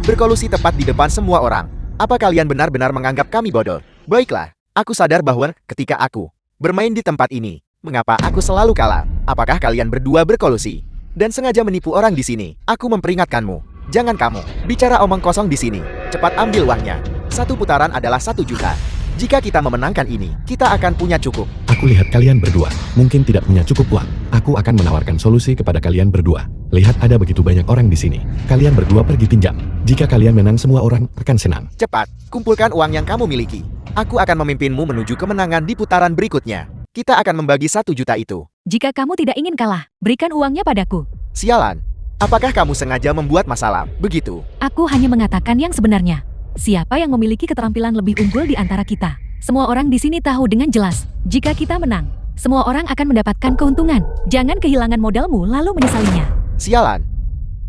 Berkolusi tepat di depan semua orang. Apa kalian benar-benar menganggap kami bodoh? Baiklah, aku sadar bahwa ketika aku bermain di tempat ini, mengapa aku selalu kalah? Apakah kalian berdua berkolusi dan sengaja menipu orang di sini? Aku memperingatkanmu. Jangan kamu bicara omong kosong di sini. Cepat ambil uangnya. 1 putaran adalah 1 juta. Jika kita memenangkan ini, kita akan punya cukup. Aku lihat kalian berdua mungkin tidak punya cukup uang. Aku akan menawarkan solusi kepada kalian berdua. Lihat, ada begitu banyak orang di sini. Kalian berdua pergi pinjam. Jika kalian menang, semua orang akan senang. Cepat, kumpulkan uang yang kamu miliki. Aku akan memimpinmu menuju kemenangan di putaran berikutnya. Kita akan membagi 1 juta itu. Jika kamu tidak ingin kalah, berikan uangnya padaku. Sialan, Apakah kamu sengaja membuat masalah? Begitu. Aku hanya mengatakan yang sebenarnya. Siapa yang memiliki keterampilan lebih unggul di antara kita? Semua orang di sini tahu dengan jelas, jika kita menang, semua orang akan mendapatkan keuntungan. Jangan kehilangan modalmu lalu menyesalinya. Sialan.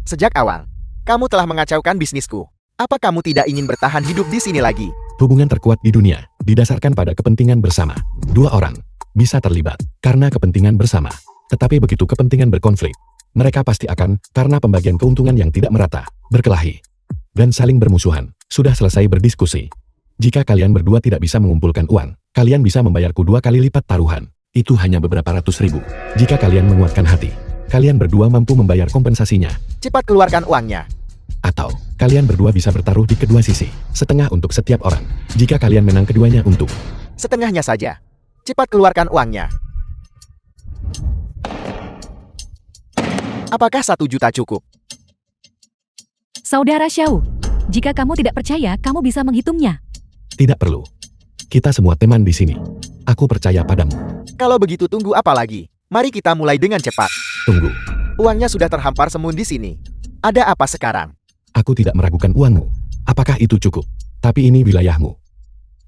Sejak awal, kamu telah mengacaukan bisnisku. Apa kamu tidak ingin bertahan hidup di sini lagi? Hubungan terkuat di dunia didasarkan pada kepentingan bersama. Dua orang bisa terlibat karena kepentingan bersama. Tetapi begitu kepentingan berkonflik, mereka pasti akan, karena pembagian keuntungan yang tidak merata, berkelahi dan saling bermusuhan. Sudah selesai berdiskusi. Jika kalian berdua tidak bisa mengumpulkan uang, kalian bisa membayarku 2 kali lipat taruhan. Itu hanya beberapa ratus ribu. Jika kalian menguatkan hati, kalian berdua mampu membayar kompensasinya. Cepat keluarkan uangnya. Atau, kalian berdua bisa bertaruh di kedua sisi, setengah untuk setiap orang. Jika kalian menang keduanya untuk Setengahnya saja. Cepat keluarkan uangnya. Apakah 1 juta cukup? Saudara Xiao, jika kamu tidak percaya, kamu bisa menghitungnya. tidak perlu. Kita semua teman di sini. Aku percaya padamu. Kalau begitu tunggu apa lagi? Mari kita mulai dengan cepat. Tunggu. Uangnya sudah terhampar semun di sini. Ada apa sekarang? Aku tidak meragukan uangmu. Apakah itu cukup? Tapi ini wilayahmu.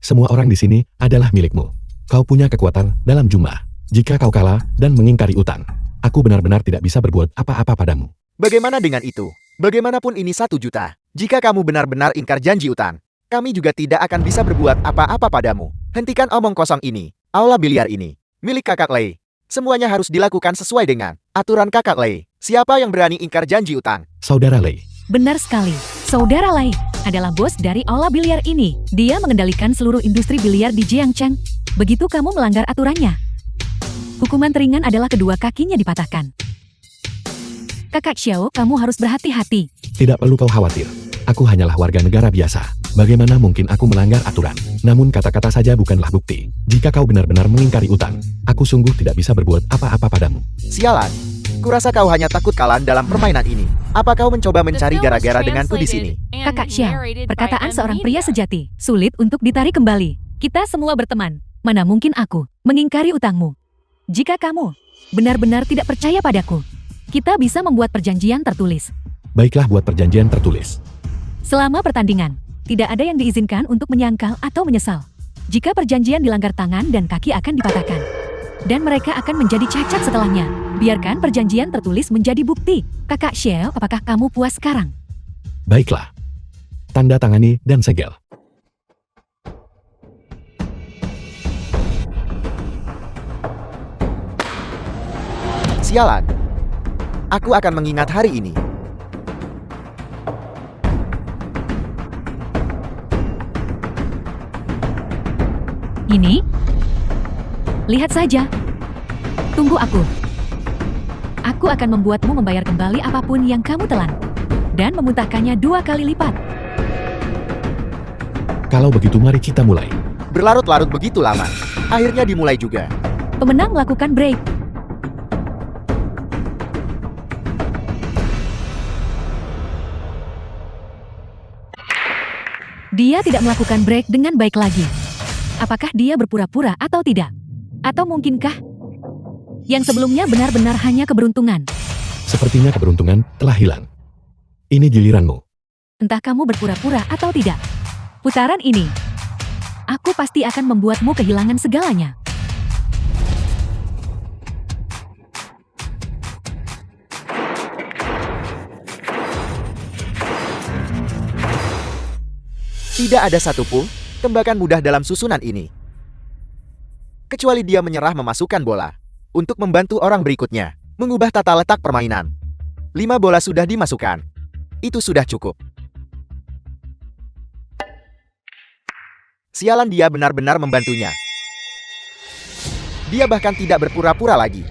Semua orang di sini adalah milikmu. Kau punya kekuatan dalam jumlah. Jika kau kalah dan mengingkari utang, aku benar-benar tidak bisa berbuat apa-apa padamu. Bagaimana dengan itu? Bagaimanapun ini 1 juta. Jika kamu benar-benar ingkar janji utang, kami juga tidak akan bisa berbuat apa-apa padamu. Hentikan omong kosong ini. Aula biliar ini milik Kakak Lei. Semuanya harus dilakukan sesuai dengan aturan Kakak Lei. Siapa yang berani ingkar janji utang? Saudara Lei. Benar sekali. Saudara Lei adalah bos dari aula biliar ini. Dia mengendalikan seluruh industri biliar di Jiangcheng. Begitu kamu melanggar aturannya, hukuman teringan adalah kedua kakinya dipatahkan. Kakak Xiao, kamu harus berhati-hati. Tidak perlu kau khawatir. Aku hanyalah warga negara biasa. Bagaimana mungkin aku melanggar aturan? Namun kata-kata saja bukanlah bukti. Jika kau benar-benar mengingkari utang, aku sungguh tidak bisa berbuat apa-apa padamu. Sialan. Kurasa kau hanya takut kalah dalam permainan ini. Apa kau mencoba mencari gara-gara denganku di sini? Kakak Xiao, perkataan seorang pria sejati, sulit untuk ditarik kembali. Kita semua berteman. Mana mungkin aku mengingkari utangmu? Jika kamu benar-benar tidak percaya padaku, kita bisa membuat perjanjian tertulis. Baiklah, buat perjanjian tertulis. Selama pertandingan, tidak ada yang diizinkan untuk menyangkal atau menyesal. Jika perjanjian dilanggar, tangan dan kaki akan dipatahkan. Dan mereka akan menjadi cacat setelahnya. Biarkan perjanjian tertulis menjadi bukti. Kakak Xiao, apakah kamu puas sekarang? Baiklah. Tanda tangani dan segel. Sialan. Aku akan mengingat hari ini. Ini? Lihat saja. Tunggu aku. Aku akan membuatmu membayar kembali apapun yang kamu telan. Dan memuntahkannya 2 kali lipat. Kalau begitu mari kita mulai. Berlarut-larut begitu lama. Akhirnya dimulai juga. Pemenang melakukan break. Dia tidak melakukan break dengan baik lagi. Apakah dia berpura-pura atau tidak? Atau mungkinkah yang sebelumnya benar-benar hanya keberuntungan? Sepertinya keberuntungan telah hilang. Ini giliranmu. Entah kamu berpura-pura atau tidak. Putaran ini, aku pasti akan membuatmu kehilangan segalanya. Tidak ada satupun tembakan mudah dalam susunan ini. Kecuali dia menyerah memasukkan bola. Untuk membantu orang berikutnya mengubah tata letak permainan. 5 bola sudah dimasukkan. Itu sudah cukup. Sialan, dia benar-benar membantunya. Dia bahkan tidak berpura-pura lagi.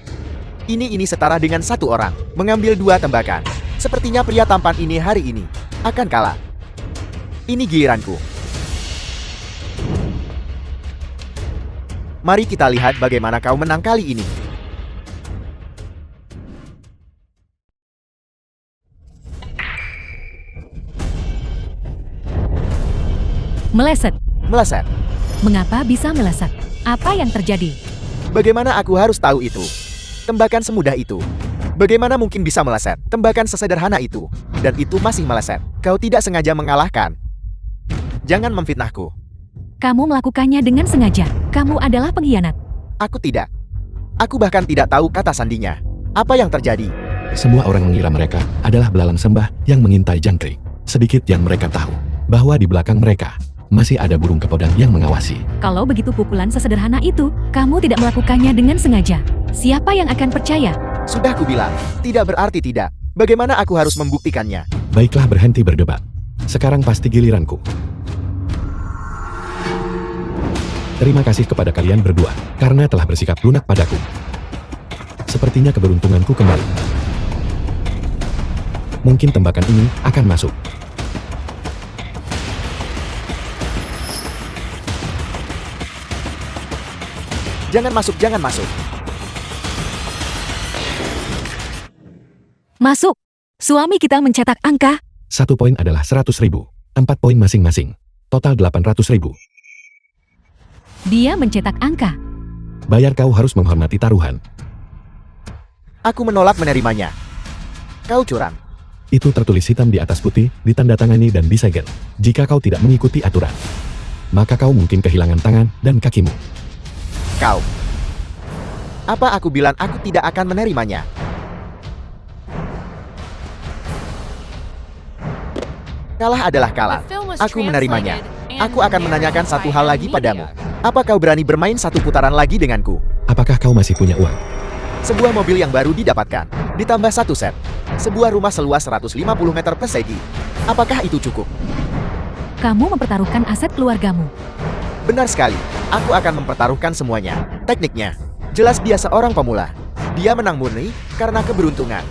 Ini setara dengan 1 orang mengambil 2 tembakan. Sepertinya pria tampan ini hari ini akan kalah. Ini giliranku. Mari kita lihat bagaimana kau menang kali ini. Meleset. Meleset. Mengapa bisa meleset? Apa yang terjadi? Bagaimana aku harus tahu itu? Tembakan semudah itu. Bagaimana mungkin bisa meleset? Tembakan sesederhana itu. Dan itu masih meleset. Kau tidak sengaja mengalahkan. Jangan memfitnahku. Kamu melakukannya dengan sengaja. Kamu adalah pengkhianat. Aku tidak. Aku bahkan tidak tahu kata sandinya. Apa yang terjadi? Semua orang mengira mereka adalah belalang sembah yang mengintai jangkrik. Sedikit yang mereka tahu, bahwa di belakang mereka masih ada burung kepodang yang mengawasi. Kalau begitu pukulan sesederhana itu, kamu tidak melakukannya dengan sengaja. Siapa yang akan percaya? Sudah kubilang, tidak berarti tidak. Bagaimana aku harus membuktikannya? Baiklah, berhenti berdebat. Sekarang pasti giliranku. Terima kasih kepada kalian berdua, karena telah bersikap lunak padaku. Sepertinya keberuntunganku kembali. Mungkin tembakan ini akan masuk. Jangan masuk, jangan masuk. Masuk! Suami kita mencetak angka. 1 poin adalah 100.000. 4 poin masing-masing. Total 800.000. Dia mencetak angka. Bayar, kau harus menghormati taruhan. Aku menolak menerimanya. Kau curang. Itu tertulis hitam di atas putih, ditandatangani dan disegel. Jika kau tidak mengikuti aturan, maka kau mungkin kehilangan tangan dan kakimu. Kau. Apa aku bilang aku tidak akan menerimanya? Kalah adalah kalah. The film was Aku menerimanya. translated and Aku akan menanyakan narrated satu by hal lagi Media. padamu. Apa kau berani bermain satu putaran lagi denganku? Apakah kau masih punya uang? Sebuah mobil yang baru didapatkan, ditambah satu set. Sebuah rumah seluas 150 meter persegi. Apakah itu cukup? Kamu mempertaruhkan aset keluargamu. Benar sekali. Aku akan mempertaruhkan semuanya. Tekniknya, jelas dia seorang pemula. Dia menang murni karena keberuntungan.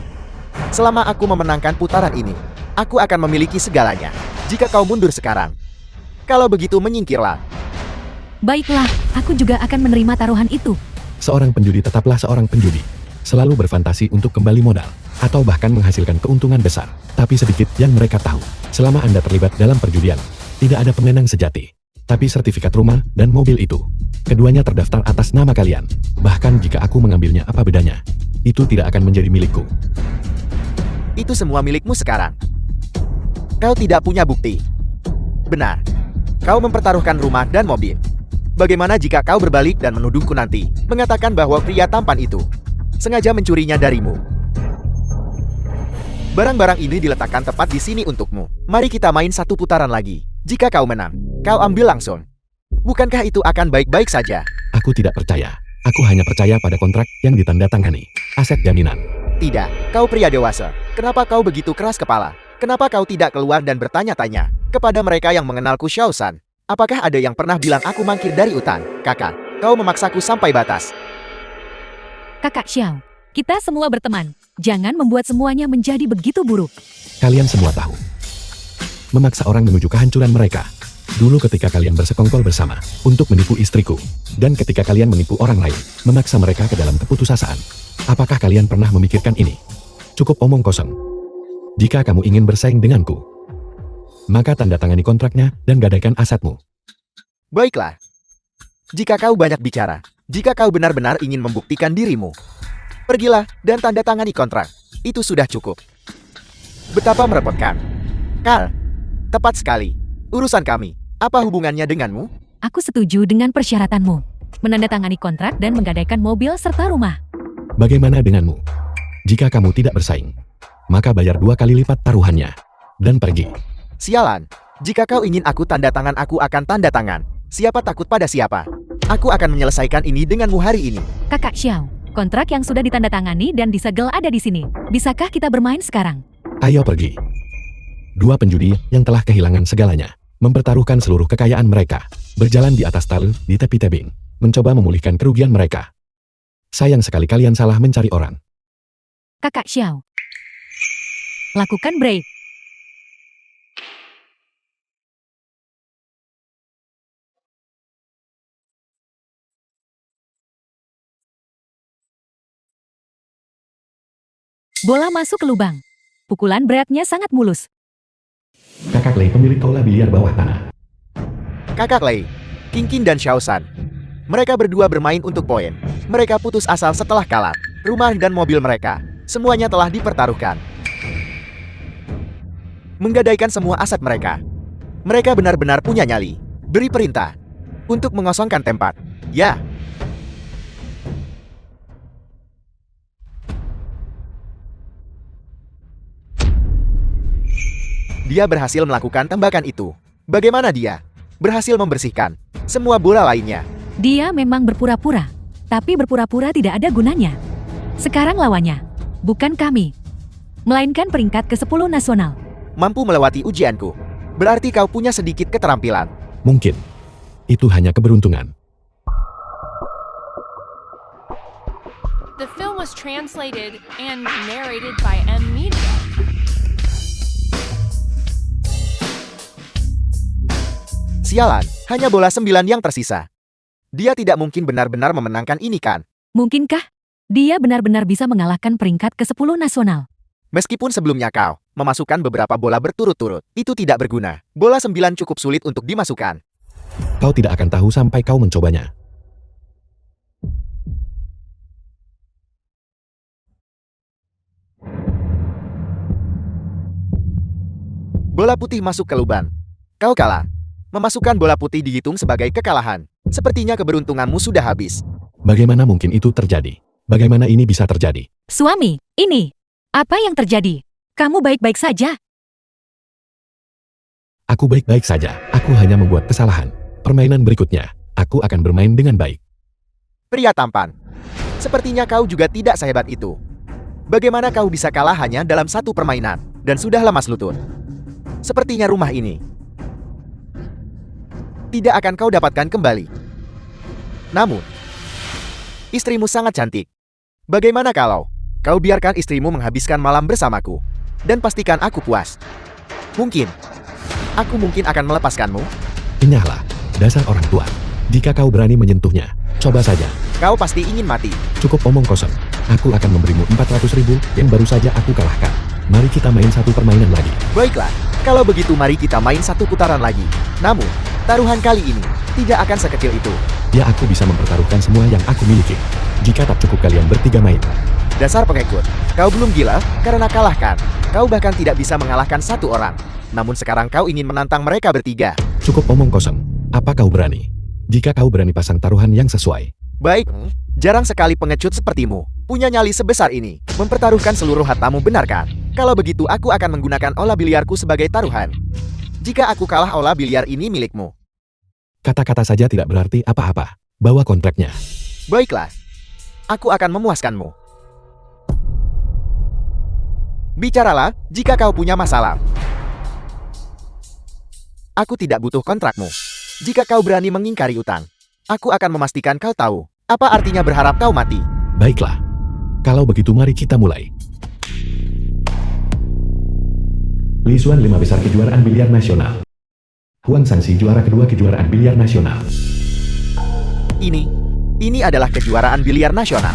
Selama aku memenangkan putaran ini, aku akan memiliki segalanya. Jika kau mundur sekarang, kalau begitu menyingkirlah. Baiklah, aku juga akan menerima taruhan itu. Seorang penjudi tetaplah seorang penjudi. Selalu berfantasi untuk kembali modal, atau bahkan menghasilkan keuntungan besar. Tapi sedikit yang mereka tahu, selama Anda terlibat dalam perjudian, tidak ada pemenang sejati. Tapi sertifikat rumah dan mobil itu, keduanya terdaftar atas nama kalian. Bahkan jika aku mengambilnya, apa bedanya? Itu tidak akan menjadi milikku. Itu semua milikmu sekarang. Kau tidak punya bukti. Benar. Kau mempertaruhkan rumah dan mobil. Bagaimana jika kau berbalik dan menuduhku nanti, mengatakan bahwa pria tampan itu sengaja mencurinya darimu? Barang-barang ini diletakkan tepat di sini untukmu. Mari kita main satu putaran lagi. Jika kau menang, kau ambil langsung. Bukankah itu akan baik-baik saja? Aku tidak percaya. Aku hanya percaya pada kontrak yang ditandatangani. Aset jaminan. Tidak, kau pria dewasa. Kenapa kau begitu keras kepala? Kenapa kau tidak keluar dan bertanya-tanya kepada mereka yang mengenalku, Xiao-san? Apakah ada yang pernah bilang aku mangkir dari utang? Kakak, kau memaksaku sampai batas. Kakak Xiao, kita semua berteman. Jangan membuat semuanya menjadi begitu buruk. Kalian semua tahu. Memaksa orang menuju kehancuran mereka. Dulu ketika kalian bersekongkol bersama untuk menipu istriku, dan ketika kalian menipu orang lain, memaksa mereka ke dalam keputusasaan. Apakah kalian pernah memikirkan ini? Cukup omong kosong. Jika kamu ingin bersaing denganku, maka tanda tangani kontraknya dan gadaikan asetmu. Baiklah. Jika kau banyak bicara, jika kau benar-benar ingin membuktikan dirimu, pergilah dan tanda tangani kontrak. Itu sudah cukup. Betapa merepotkan. Karl, tepat sekali. Urusan kami, apa hubungannya denganmu? Aku setuju dengan persyaratanmu. Menandatangani kontrak dan menggadaikan mobil serta rumah. Bagaimana denganmu? Jika kamu tidak bersaing, maka bayar 2 kali lipat taruhannya dan pergi. Sialan, jika kau ingin aku tanda tangan, aku akan tanda tangan. Siapa takut pada siapa? Aku akan menyelesaikan ini denganmu hari ini. Kakak Xiao, kontrak yang sudah ditandatangani dan disegel ada di sini. Bisakah kita bermain sekarang? Ayo pergi. 2 penjudi yang telah kehilangan segalanya, mempertaruhkan seluruh kekayaan mereka, berjalan di atas tali di tepi tebing, mencoba memulihkan kerugian mereka. Sayang sekali kalian salah mencari orang. Kakak Xiao, lakukan break. Bola masuk ke lubang. Pukulan beratnya sangat mulus. Kakak Lei, pemilik tola biliar bawah tanah. Kakak Lei, Qingqin dan Xiao-san. Mereka berdua bermain untuk poin. Mereka putus asa setelah kalah. Rumah dan mobil mereka Semuanya telah dipertaruhkan. Menggadaikan semua aset mereka. Mereka benar-benar punya nyali. Beri perintah untuk mengosongkan tempat. Ya. Dia berhasil melakukan tembakan itu. Bagaimana dia berhasil membersihkan semua bola lainnya? Dia memang berpura-pura, tapi berpura-pura tidak ada gunanya. Sekarang lawannya, bukan kami, melainkan peringkat ke-10 nasional. Mampu melewati ujianku. Berarti kau punya sedikit keterampilan. Mungkin. Itu hanya keberuntungan. The film was translated and narrated by M Media. Sialan, hanya bola 9 yang tersisa. Dia tidak mungkin benar-benar memenangkan ini kan? Mungkinkah dia benar-benar bisa mengalahkan peringkat ke-10 nasional? Meskipun sebelumnya kau memasukkan beberapa bola berturut-turut, itu tidak berguna. Bola 9 cukup sulit untuk dimasukkan. Kau tidak akan tahu sampai kau mencobanya. Bola putih masuk ke lubang. Kau kalah. Memasukkan bola putih dihitung sebagai kekalahan. Sepertinya keberuntunganmu sudah habis. Bagaimana mungkin itu terjadi? Bagaimana ini bisa terjadi? Suami, ini, apa yang terjadi? Kamu baik-baik saja? Aku baik-baik saja. Aku hanya membuat kesalahan. Permainan berikutnya, aku akan bermain dengan baik. Pria tampan. Sepertinya kau juga tidak sehebat itu. Bagaimana kau bisa kalah hanya dalam satu permainan, dan sudah lemas lutut? Sepertinya rumah ini tidak akan kau dapatkan kembali. Namun, istrimu sangat cantik. Bagaimana kalau kau biarkan istrimu menghabiskan malam bersamaku? Dan pastikan aku puas. Aku mungkin akan melepaskanmu. Enyahlah, dasar orang tua. Jika kau berani menyentuhnya, coba saja. Kau pasti ingin mati. Cukup omong kosong. Aku akan memberimu 400.000 yang baru saja aku kalahkan. Mari kita main satu permainan lagi. Baiklah, kalau begitu mari kita main satu putaran lagi. Namun, taruhan kali ini tidak akan sekecil itu. Ya, aku bisa mempertaruhkan semua yang aku miliki. Jika tak cukup kalian bertiga main. Dasar pengikut, kau belum gila karena kalahkan. Kau bahkan tidak bisa mengalahkan satu orang. Namun sekarang kau ingin menantang mereka bertiga. Cukup omong kosong. Apa kau berani? Jika kau berani pasang taruhan yang sesuai. Baik, jarang sekali pengecut sepertimu punya nyali sebesar ini. Mempertaruhkan seluruh hartamu, benar kan? Kalau begitu aku akan menggunakan olah biliarku sebagai taruhan. Jika aku kalah, olah biliar ini milikmu. Kata-kata saja tidak berarti apa-apa. Bawa kontraknya. Baiklah, aku akan memuaskanmu. Bicaralah jika kau punya masalah. Aku tidak butuh kontrakmu. Jika kau berani mengingkari utang, aku akan memastikan kau tahu apa artinya berharap kau mati. Baiklah. Kalau begitu mari kita mulai. Lisuan 5 besar kejuaraan biliar nasional. Huang Sanxi juara kedua kejuaraan biliar nasional. Ini adalah kejuaraan biliar nasional.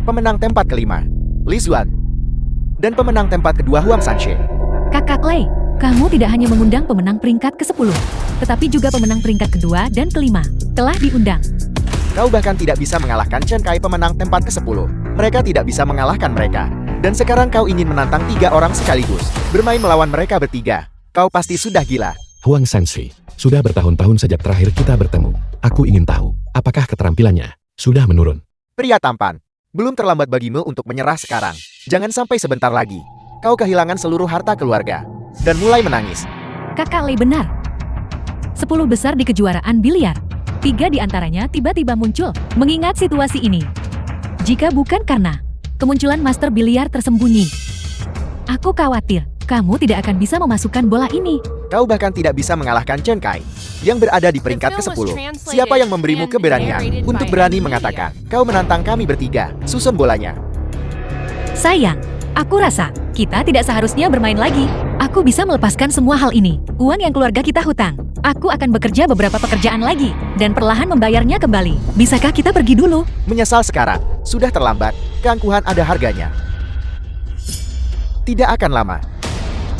Pemenang tempat kelima, Li Xuan. Dan pemenang tempat kedua Huang Sanxi. Kakak Lei, kamu tidak hanya mengundang pemenang peringkat ke-10, tetapi juga pemenang peringkat kedua dan kelima telah diundang. Kau bahkan tidak bisa mengalahkan Chen Kai pemenang tempat ke-10. Mereka tidak bisa mengalahkan mereka. Dan sekarang kau ingin menantang 3 orang sekaligus. Bermain melawan mereka bertiga. Kau pasti sudah gila. Huang Sanxi, sudah bertahun-tahun sejak terakhir kita bertemu. Aku ingin tahu, apakah keterampilannya sudah menurun? Pria tampan, belum terlambat bagimu untuk menyerah sekarang. Jangan sampai sebentar lagi kau kehilangan seluruh harta keluarga dan mulai menangis. Kakak Lei benar. 10 besar di kejuaraan biliar. 3 di antaranya tiba-tiba muncul. Mengingat situasi ini, jika bukan karena kemunculan master biliar tersembunyi, aku khawatir kamu tidak akan bisa memasukkan bola ini. Kau bahkan tidak bisa mengalahkan Chen Kai yang berada di peringkat ke-10. Siapa yang memberimu keberanian untuk berani mengatakan kau menantang kami bertiga? Susun bolanya. Sayang, aku rasa kita tidak seharusnya bermain lagi. Aku bisa melepaskan semua hal ini. Uang yang keluarga kita hutang. Aku akan bekerja beberapa pekerjaan lagi dan perlahan membayarnya kembali. Bisakah kita pergi dulu? Menyesal sekarang, sudah terlambat. Keangkuhan ada harganya. Tidak akan lama.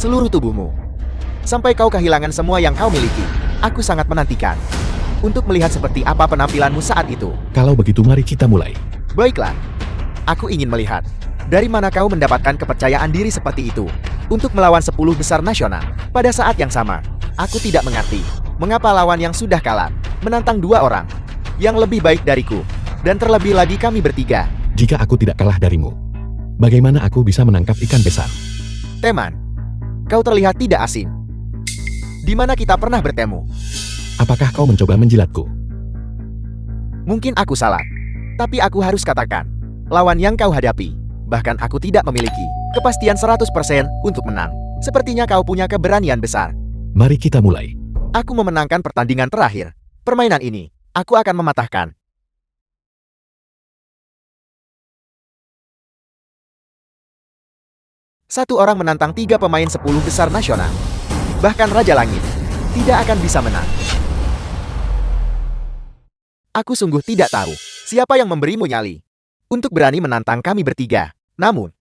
Seluruh tubuhmu, sampai kau kehilangan semua yang kau miliki. Aku sangat menantikan untuk melihat seperti apa penampilanmu saat itu. Kalau begitu mari kita mulai. Baiklah, aku ingin melihat Dari mana kau mendapatkan kepercayaan diri seperti itu? Untuk melawan 10 besar nasional. Pada saat yang sama, aku tidak mengerti. Mengapa lawan yang sudah kalah, menantang 2 orang yang lebih baik dariku. Dan terlebih lagi kami bertiga. Jika aku tidak kalah darimu, bagaimana aku bisa menangkap ikan besar? Teman, kau terlihat tidak asing. Di mana kita pernah bertemu? Apakah kau mencoba menjilatku? Mungkin aku salah. Tapi aku harus katakan, lawan yang kau hadapi, bahkan aku tidak memiliki kepastian 100% untuk menang. Sepertinya kau punya keberanian besar. Mari kita mulai. Aku memenangkan pertandingan terakhir. Permainan ini, aku akan mematahkan. Satu orang menantang 3 pemain 10 besar nasional. Bahkan Raja Langit tidak akan bisa menang. Aku sungguh tidak tahu siapa yang memberimu nyali untuk berani menantang kami bertiga. Namun,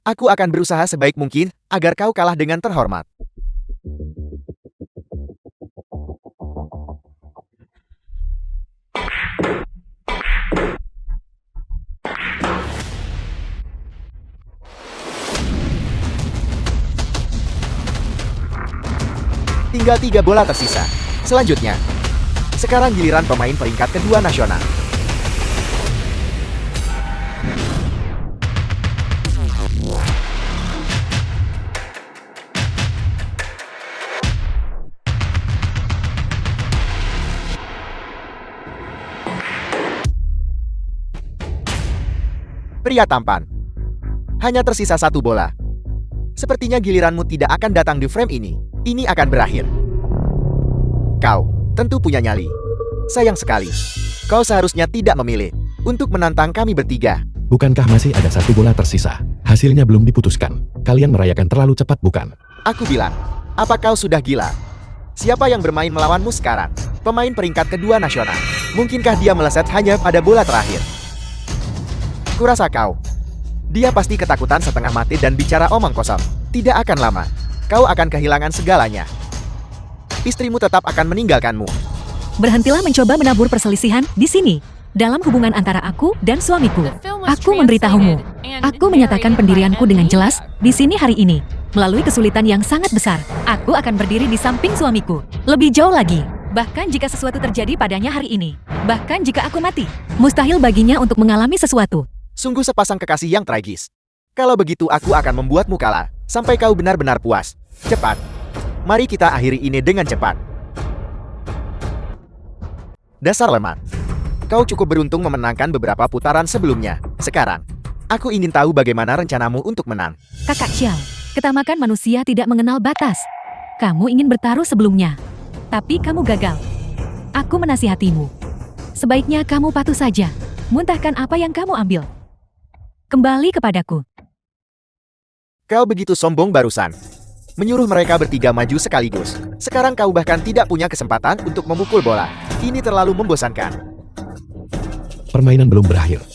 aku akan berusaha sebaik mungkin agar kau kalah dengan terhormat. Tinggal 3 bola tersisa. Selanjutnya, sekarang giliran pemain peringkat kedua nasional. Pria tampan. Hanya tersisa 1 bola. Sepertinya giliranmu tidak akan datang di frame ini. Ini akan berakhir. Kau tentu punya nyali. Sayang sekali. Kau seharusnya tidak memilih untuk menantang kami bertiga. Bukankah masih ada 1 bola tersisa? Hasilnya belum diputuskan. Kalian merayakan terlalu cepat, bukan? Aku bilang, apa kau sudah gila? Siapa yang bermain melawanmu sekarang? Pemain peringkat kedua nasional. Mungkinkah dia meleset hanya pada bola terakhir? Kurasa kau. Dia pasti ketakutan setengah mati dan bicara omong kosong. Tidak akan lama. Kau akan kehilangan segalanya. Istrimu tetap akan meninggalkanmu. Berhentilah mencoba menabur perselisihan di sini. Dalam hubungan antara aku dan suamiku. Aku memberitahumu. Aku menyatakan pendirianku dengan jelas di sini hari ini. Melalui kesulitan yang sangat besar, aku akan berdiri di samping suamiku. Lebih jauh lagi, bahkan jika sesuatu terjadi padanya hari ini. Bahkan jika aku mati, mustahil baginya untuk mengalami sesuatu. Sungguh sepasang kekasih yang tragis. Kalau begitu aku akan membuatmu kalah, sampai kau benar-benar puas. Cepat. Mari kita akhiri ini dengan cepat. Dasar lemah. Kau cukup beruntung memenangkan beberapa putaran sebelumnya. Sekarang, aku ingin tahu bagaimana rencanamu untuk menang. Kakak Xiao, ketamakan manusia tidak mengenal batas. Kamu ingin bertaruh sebelumnya, tapi kamu gagal. Aku menasihatimu. Sebaiknya kamu patuh saja. Muntahkan apa yang kamu ambil. Kembali kepadaku. Kau begitu sombong barusan. Menyuruh mereka bertiga maju sekaligus. Sekarang kau bahkan tidak punya kesempatan untuk memukul bola. Ini terlalu membosankan. Permainan belum berakhir.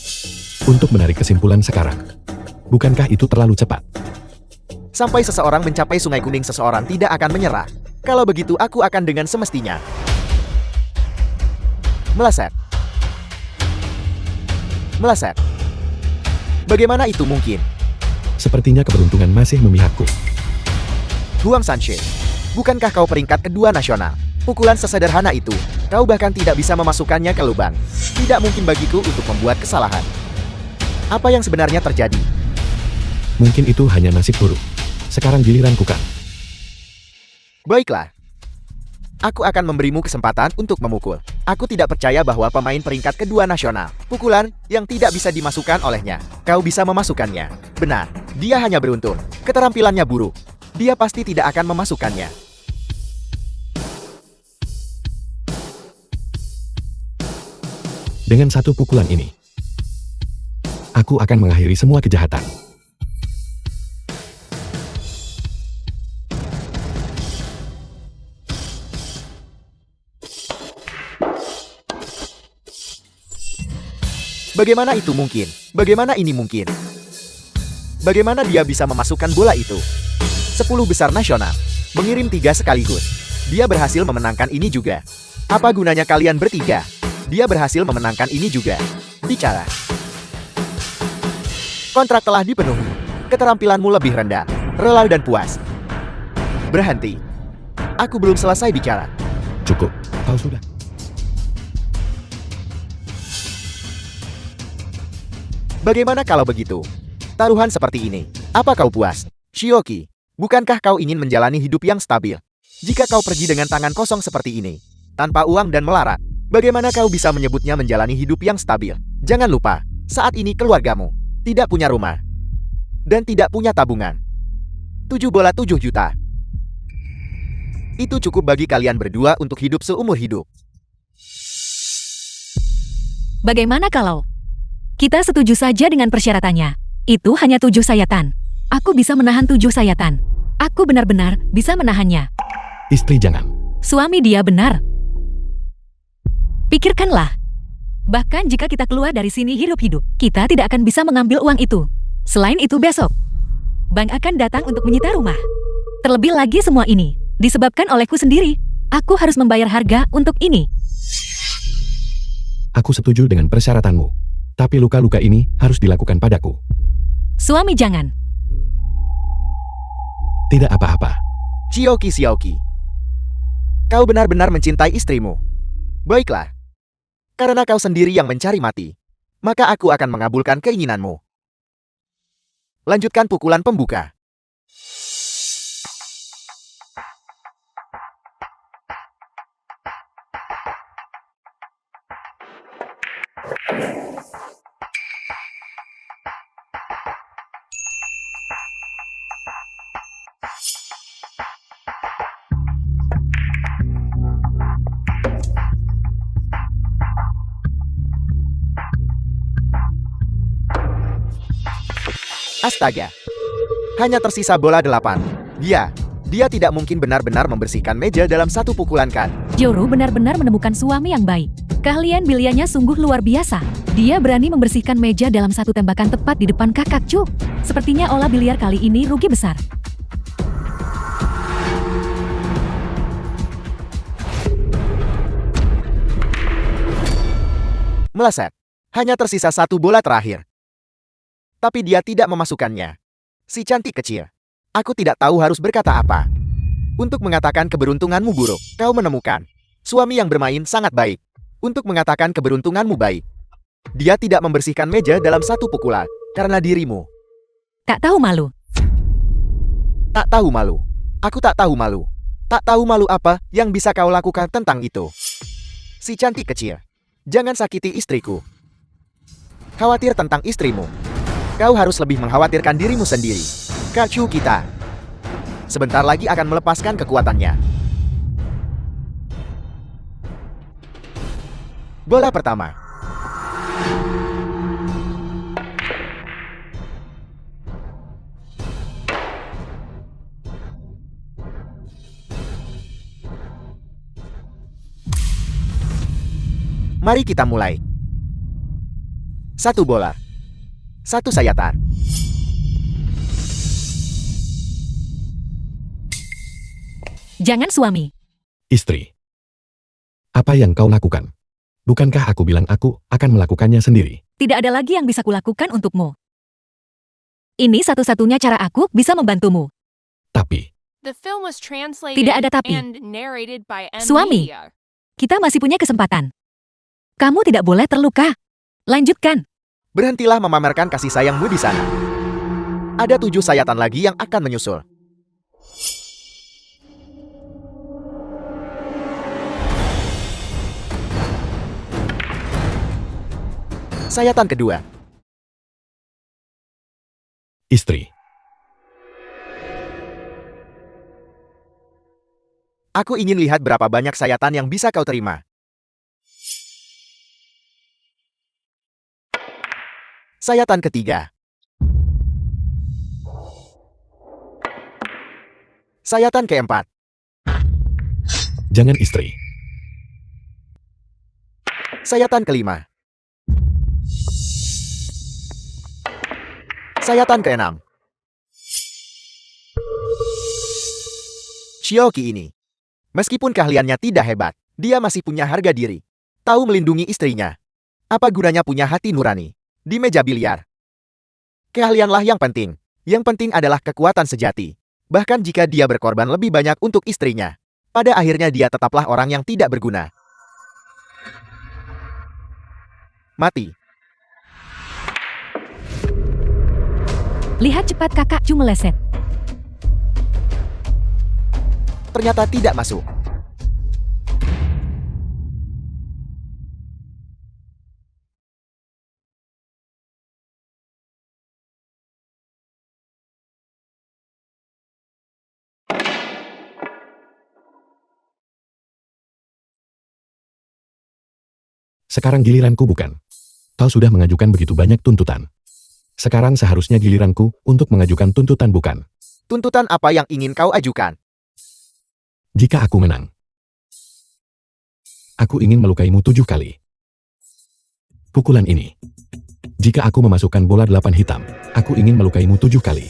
Untuk menarik kesimpulan sekarang, bukankah itu terlalu cepat? Sampai seseorang mencapai Sungai Kuning, seseorang tidak akan menyerah. Kalau begitu aku akan dengan semestinya meleset. Meleset. Bagaimana itu mungkin? Sepertinya keberuntungan masih memihakku. Huang Sanche, bukankah kau peringkat kedua nasional? Pukulan sesederhana itu, kau bahkan tidak bisa memasukkannya ke lubang. Tidak mungkin bagiku untuk membuat kesalahan. Apa yang sebenarnya terjadi? Mungkin itu hanya nasib buruk. Sekarang giliranku kan. Baiklah. Aku akan memberimu kesempatan untuk memukul. Aku tidak percaya bahwa pemain peringkat kedua nasional, pukulan yang tidak bisa dimasukkan olehnya, kau bisa memasukkannya. Benar, dia hanya beruntung. Keterampilannya buruk. Dia pasti tidak akan memasukkannya. Dengan 1 pukulan ini, aku akan mengakhiri semua kejahatan. Bagaimana itu mungkin? Bagaimana ini mungkin? Bagaimana dia bisa memasukkan bola itu? 10 besar nasional. Mengirim 3 sekaligus. Dia berhasil memenangkan ini juga. Apa gunanya kalian bertiga? Dia berhasil memenangkan ini juga. Bicara. Kontrak telah dipenuhi. Keterampilanmu lebih rendah, rela dan puas. Berhenti. Aku belum selesai bicara. Cukup, kau sudah. Bagaimana kalau begitu? Taruhan seperti ini. Apa kau puas? Shioki, bukankah kau ingin menjalani hidup yang stabil? Jika kau pergi dengan tangan kosong seperti ini, tanpa uang dan melarat, bagaimana kau bisa menyebutnya menjalani hidup yang stabil? Jangan lupa, saat ini keluargamu tidak punya rumah dan tidak punya tabungan. 7 bola 7 juta. Itu cukup bagi kalian berdua untuk hidup seumur hidup. Bagaimana kalau kita setuju saja dengan persyaratannya? Itu hanya 7 sayatan. Aku bisa menahan 7 sayatan. Aku benar-benar bisa menahannya. Istri jangan. Suami dia benar. Pikirkanlah. Bahkan jika kita keluar dari sini hidup-hidup, kita tidak akan bisa mengambil uang itu. Selain itu besok, bank akan datang untuk menyita rumah. Terlebih lagi semua ini disebabkan olehku sendiri. Aku harus membayar harga untuk ini. Aku setuju dengan persyaratanmu. Tapi luka-luka ini harus dilakukan padaku. Suami jangan. Tidak apa-apa. Shioki. Kau benar-benar mencintai istrimu. Baiklah. Karena kau sendiri yang mencari mati, maka aku akan mengabulkan keinginanmu. Lanjutkan pukulan pembuka. Astaga. Hanya tersisa bola 8. Dia tidak mungkin benar-benar membersihkan meja dalam satu pukulan kan? Joru benar-benar menemukan suami yang baik. Keahlian biliarnya sungguh luar biasa. Dia berani membersihkan meja dalam satu tembakan tepat di depan kakak Chu. Sepertinya olah biliar kali ini rugi besar. Meleset. Hanya tersisa satu bola terakhir. Tapi dia tidak memasukkannya. Si cantik kecil. Aku tidak tahu harus berkata apa. Untuk mengatakan keberuntunganmu buruk, kau menemukan suami yang bermain sangat baik. Untuk mengatakan keberuntunganmu baik, dia tidak membersihkan meja dalam satu pukulan karena dirimu. Tak tahu malu. Tak tahu malu. Aku tak tahu malu. Tak tahu malu apa yang bisa kau lakukan tentang itu. Si cantik kecil. Jangan sakiti istriku. Khawatir tentang istrimu. Kau harus lebih mengkhawatirkan dirimu sendiri. Kacu kita sebentar lagi akan melepaskan kekuatannya. Bola pertama. Mari kita mulai. 1 bola. 1 sayatan. Jangan suami. Istri. Apa yang kau lakukan? Bukankah aku bilang aku akan melakukannya sendiri? Tidak ada lagi yang bisa kulakukan untukmu. Ini satu-satunya cara aku bisa membantumu. Tapi, The film was translated Tidak ada tapi. and narrated by M. Suami. Media. Kita masih punya kesempatan. Kamu tidak boleh terluka. Lanjutkan. Berhentilah memamerkan kasih sayangmu di sana. Ada 7 sayatan lagi yang akan menyusul. Sayatan kedua. istri. Aku ingin lihat berapa banyak sayatan yang bisa kau terima. Sayatan ketiga. Sayatan keempat. Jangan istri. Sayatan kelima. Sayatan keenam. Shioki ini, meskipun keahliannya tidak hebat, dia masih punya harga diri. Tahu melindungi istrinya. Apa gunanya punya hati nurani di meja biliar? Keahlianlah yang penting. Yang penting adalah kekuatan sejati. Bahkan jika dia berkorban lebih banyak untuk istrinya, pada akhirnya dia tetaplah orang yang tidak berguna. Mati. Lihat cepat kakak Chu meleset. Ternyata tidak masuk. Sekarang giliranku bukan. Kau sudah mengajukan begitu banyak tuntutan. Sekarang seharusnya giliranku untuk mengajukan tuntutan bukan. Tuntutan apa yang ingin kau ajukan? Jika aku menang, aku ingin melukaimu 7 kali. Pukulan ini. Jika aku memasukkan bola 8 hitam, aku ingin melukaimu 7 kali.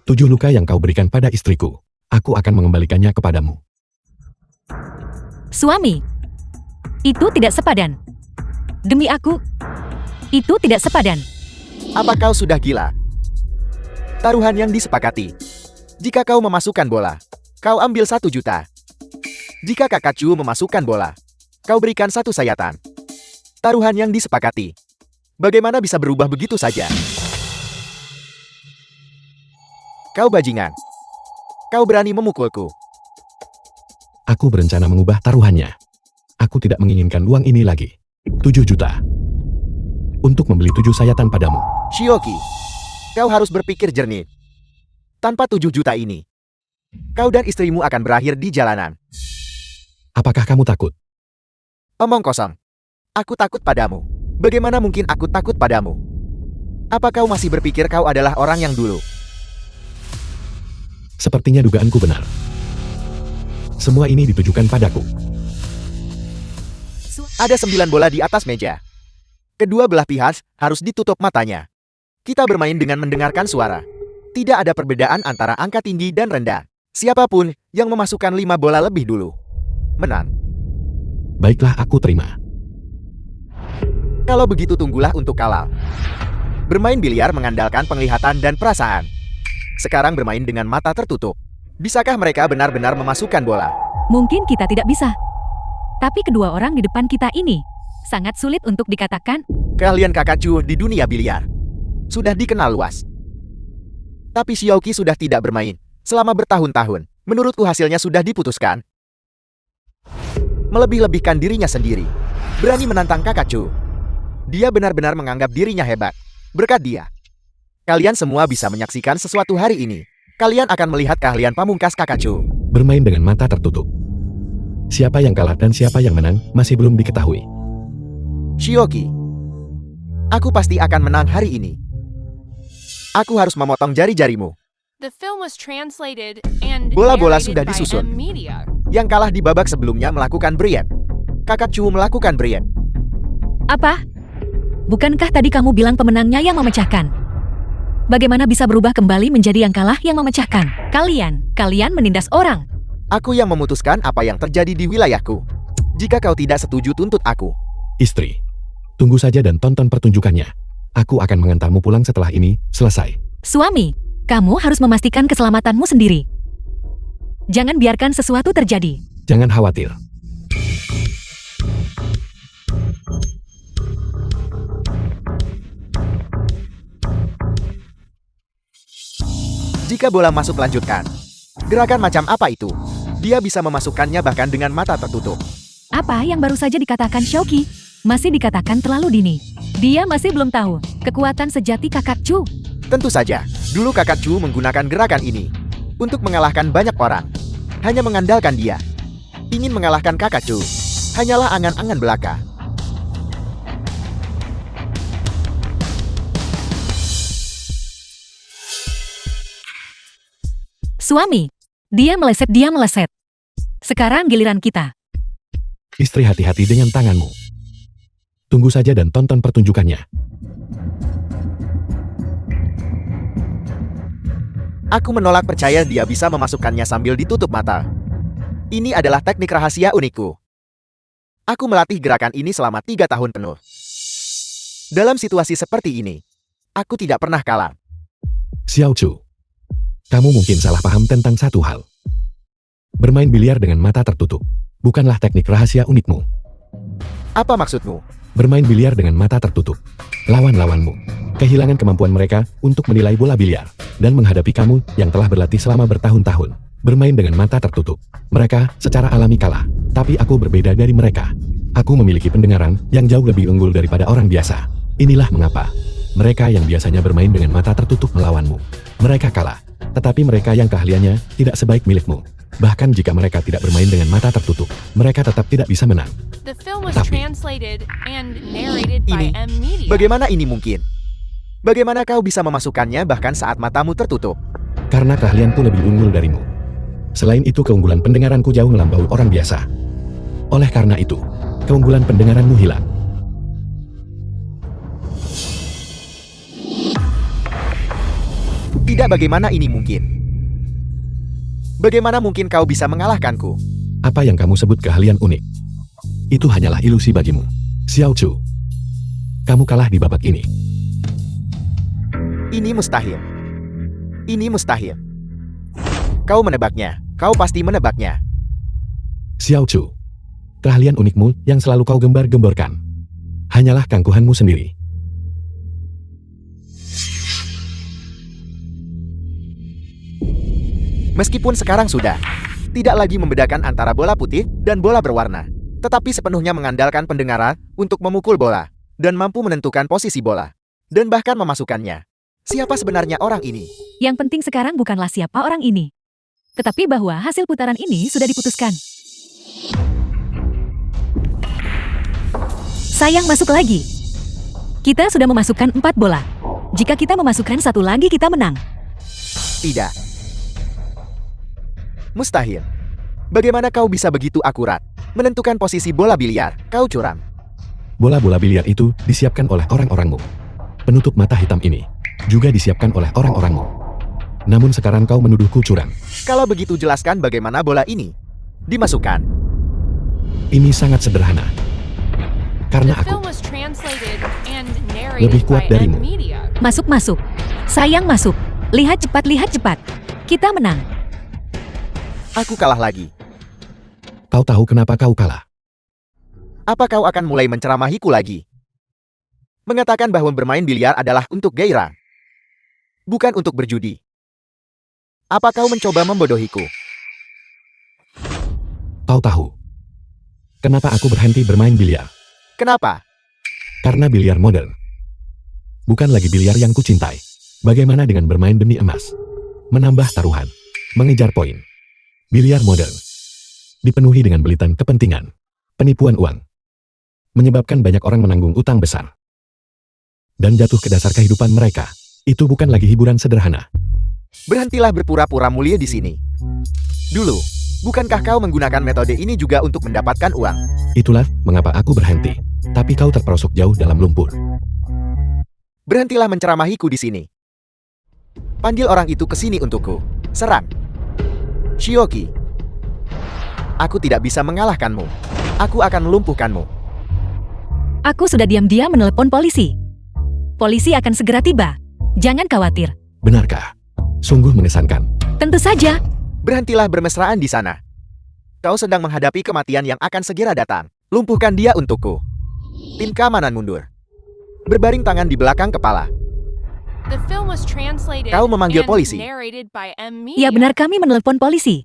7 luka yang kau berikan pada istriku, aku akan mengembalikannya kepadamu. Suami, itu tidak sepadan. Demi aku, itu tidak sepadan. Apa kau sudah gila? Taruhan yang disepakati. Jika kau memasukkan bola, kau ambil 1 juta. Jika kakak Chu memasukkan bola, kau berikan 1 sayatan. Taruhan yang disepakati. Bagaimana bisa berubah begitu saja? Kau bajingan. Kau berani memukulku. Aku berencana mengubah taruhannya. Aku tidak menginginkan uang ini lagi. 7 juta. Untuk membeli 7 sayatan padamu. Shioki, kau harus berpikir jernih. Tanpa 7 juta ini, kau dan istrimu akan berakhir di jalanan. Apakah kamu takut? Omong kosong. Aku takut padamu. Bagaimana mungkin aku takut padamu? Apa kau masih berpikir kau adalah orang yang dulu? Sepertinya dugaanku benar. Semua ini ditujukan padaku. Ada 9 bola di atas meja. Kedua belah pihak harus ditutup matanya. Kita bermain dengan mendengarkan suara. Tidak ada perbedaan antara angka tinggi dan rendah. Siapapun yang memasukkan 5 bola lebih dulu menang. Baiklah, aku terima. Kalau begitu tunggulah untuk kalah. Bermain biliar mengandalkan penglihatan dan perasaan. Sekarang bermain dengan mata tertutup. Bisakah mereka benar-benar memasukkan bola? Mungkin kita tidak bisa. Tapi kedua orang di depan kita ini sangat sulit untuk dikatakan. Keahlian kakak Chu di dunia biliar sudah dikenal luas. Tapi Shioki sudah tidak bermain selama bertahun-tahun. Menurutku hasilnya sudah diputuskan. Melebih-lebihkan dirinya sendiri. Berani menantang kakak Chu. Dia benar-benar menganggap dirinya hebat. Berkat dia, kalian semua bisa menyaksikan sesuatu hari ini. Kalian akan melihat keahlian pamungkas kakak Chu. Bermain dengan mata tertutup. Siapa yang kalah dan siapa yang menang masih belum diketahui. Shioki, aku pasti akan menang hari ini. Aku harus memotong jari-jarimu. The film was translated and Bola-bola narrated sudah by disusun. M Media. Yang kalah di babak sebelumnya melakukan Briet. Kakak Chu melakukan Briet. Apa? Bukankah tadi kamu bilang pemenangnya yang memecahkan? Bagaimana bisa berubah kembali menjadi yang kalah yang memecahkan? Kalian menindas orang. Aku yang memutuskan apa yang terjadi di wilayahku. Jika kau tidak setuju, tuntut aku. Istri, tunggu saja dan tonton pertunjukannya. Aku akan mengantarmu pulang setelah ini selesai. Suami, kamu harus memastikan keselamatanmu sendiri. Jangan biarkan sesuatu terjadi. Jangan khawatir. Jika bola masuk, lanjutkan. Gerakan macam apa itu? Dia bisa memasukkannya bahkan dengan mata tertutup. Apa yang baru saja dikatakan Shioki? Masih dikatakan terlalu dini. Dia masih belum tahu kekuatan sejati kakak Chu. Tentu saja, dulu kakak Chu menggunakan gerakan ini untuk mengalahkan banyak orang. Hanya mengandalkan dia. Ingin mengalahkan kakak Chu hanyalah angan-angan belaka. Suami, dia meleset. Sekarang giliran kita. Istri, hati-hati dengan tanganmu. Tunggu saja dan tonton pertunjukannya. Aku menolak percaya dia bisa memasukkannya sambil ditutup mata. Ini adalah teknik rahasia unikku. Aku melatih gerakan ini selama 3 tahun penuh. Dalam situasi seperti ini, Aku tidak pernah kalah. Xiao Chu, kamu mungkin salah paham tentang satu hal. Bermain biliar dengan mata tertutup bukanlah teknik rahasia unikmu. Apa maksudmu? Bermain biliar dengan mata tertutup. Lawan-lawanmu kehilangan kemampuan mereka untuk menilai bola biliar dan menghadapi kamu yang telah berlatih selama bertahun-tahun. Bermain dengan mata tertutup. Mereka secara alami kalah, tapi aku berbeda dari mereka. Aku memiliki pendengaran yang jauh lebih unggul daripada orang biasa. Inilah mengapa mereka yang biasanya bermain dengan mata tertutup melawanmu. Mereka kalah, tetapi mereka yang keahliannya tidak sebaik milikmu. Bahkan jika mereka tidak bermain dengan mata tertutup, mereka tetap tidak bisa menang. The film was Tapi- translated and narrated by Ini, M Media. bagaimana ini mungkin? Bagaimana kau bisa memasukkannya bahkan saat matamu tertutup? Karena keahlianku lebih unggul darimu. Selain itu keunggulan pendengaranku jauh melampaui orang biasa. Oleh karena itu, keunggulan pendengaranmu hilang. Tidak, bagaimana ini mungkin? Bagaimana mungkin kau bisa mengalahkanku? Apa yang kamu sebut keahlian unik? Itu hanyalah ilusi bagimu. Xiao Chu, kamu kalah di babak ini. Ini mustahil. Ini mustahil. Kau menebaknya. Kau pasti menebaknya. Xiao Chu, keahlian unikmu yang selalu kau gembar-gemborkan hanyalah keangkuhanmu sendiri. Meskipun sekarang sudah tidak lagi membedakan antara bola putih dan bola berwarna, tetapi sepenuhnya mengandalkan pendengaran untuk memukul bola dan mampu menentukan posisi bola dan bahkan memasukkannya. Siapa sebenarnya orang ini? Yang penting sekarang bukanlah siapa orang ini, tetapi bahwa hasil putaran ini sudah diputuskan. Sayang masuk lagi. Kita sudah memasukkan 4 bola. Jika kita memasukkan 1 lagi kita menang. Tidak. Mustahil. Bagaimana kau bisa begitu akurat menentukan posisi bola biliar? Kau curang. Bola-bola biliar itu disiapkan oleh orang-orangmu. Penutup mata hitam ini juga disiapkan oleh orang-orangmu. Namun sekarang kau menuduhku curang. Kalau begitu jelaskan bagaimana bola ini dimasukkan. Ini sangat sederhana. Karena The aku film was translated and Lebih narrated kuat by darimu. M Media. Masuk-masuk. Sayang masuk. Lihat cepat, lihat cepat. Kita menang. Aku kalah lagi. Kau tahu kenapa kau kalah? Apa kau akan mulai menceramahiku lagi? Mengatakan bahwa bermain biliar adalah untuk gairah, bukan untuk berjudi. Apa kau mencoba membodohiku? Kau tahu kenapa aku berhenti bermain biliar? Kenapa? Karena biliar modern bukan lagi biliar yang kucintai. Bagaimana dengan bermain demi emas? Menambah taruhan, mengejar poin. Biliar modern dipenuhi dengan belitan kepentingan, penipuan uang, menyebabkan banyak orang menanggung utang besar dan jatuh ke dasar kehidupan mereka. Itu bukan lagi hiburan sederhana. Berhentilah berpura-pura mulia di sini. Dulu, bukankah kau menggunakan metode ini juga untuk mendapatkan uang? Itulah mengapa aku berhenti. Tapi kau terperosok jauh dalam lumpur. Berhentilah menceramahiku di sini. Panggil orang itu ke sini untukku. Serang. Shioki. Aku tidak bisa mengalahkanmu. Aku akan melumpuhkanmu. Aku sudah diam-diam menelepon polisi. Polisi akan segera tiba. Jangan khawatir. Benarkah? Sungguh mengesankan. Tentu saja. Berhentilah bermesraan di sana. Kau sedang menghadapi kematian yang akan segera datang. Lumpuhkan dia untukku. Tim keamanan mundur. Berbaring tangan di belakang kepala. The film was translated Kau memanggil and polisi. narrated by M Media. Ya benar, kami menelepon polisi.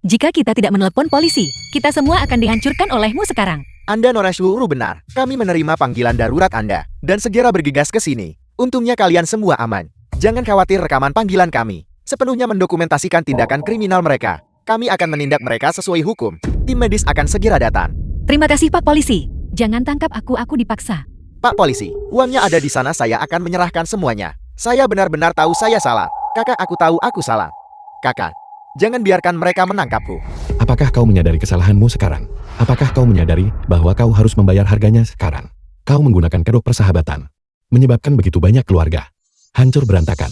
Jika kita tidak menelepon polisi, kita semua akan dihancurkan olehmu sekarang. Anda Nona Shuru benar. Kami menerima panggilan darurat Anda dan segera bergegas ke sini. Untungnya kalian semua aman. Jangan khawatir, rekaman panggilan kami sepenuhnya mendokumentasikan tindakan kriminal mereka. Kami akan menindak mereka sesuai hukum. Tim medis akan segera datang. Terima kasih Pak Polisi. Jangan tangkap aku dipaksa. Pak Polisi, uangnya ada di sana, saya akan menyerahkan semuanya. Saya benar-benar tahu saya salah. Kakak, aku tahu aku salah. Kakak, jangan biarkan mereka menangkapku. Apakah kau menyadari kesalahanmu sekarang? Apakah kau menyadari bahwa kau harus membayar harganya sekarang? Kau menggunakan kedok persahabatan, menyebabkan begitu banyak keluarga hancur berantakan.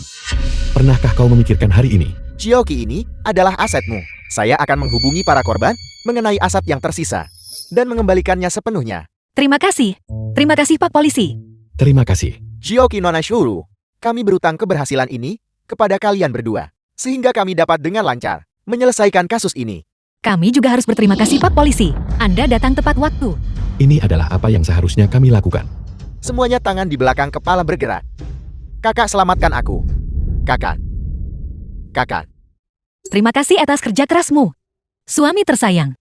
Pernahkah kau memikirkan hari ini? Shioki ini adalah asetmu. Saya akan menghubungi para korban mengenai aset yang tersisa dan mengembalikannya sepenuhnya. Terima kasih. Terima kasih Pak Polisi. Terima kasih. Shioki Nona Shuru, Kami berutang keberhasilan ini kepada kalian berdua, sehingga kami dapat dengan lancar menyelesaikan kasus ini. Kami juga harus berterima kasih Pak Polisi. Anda datang tepat waktu. Ini adalah apa yang seharusnya kami lakukan. Semuanya tangan di belakang kepala bergerak. Kakak, selamatkan aku. Kakak. Kakak. Terima kasih atas kerja kerasmu. Suami tersayang.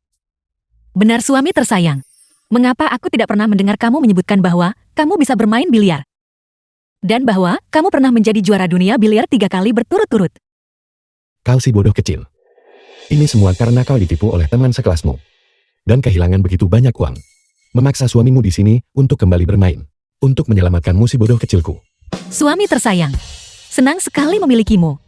Benar suami tersayang. Mengapa aku tidak pernah mendengar kamu menyebutkan bahwa kamu bisa bermain biliar? Dan bahwa kamu pernah menjadi juara dunia biliar 3 kali berturut-turut. Kau si bodoh kecil. Ini semua karena kau ditipu oleh teman sekelasmu. Dan kehilangan begitu banyak uang. Memaksa suamimu di sini untuk kembali bermain. Untuk menyelamatkanmu si bodoh kecilku. Suami tersayang. Senang sekali memilikimu.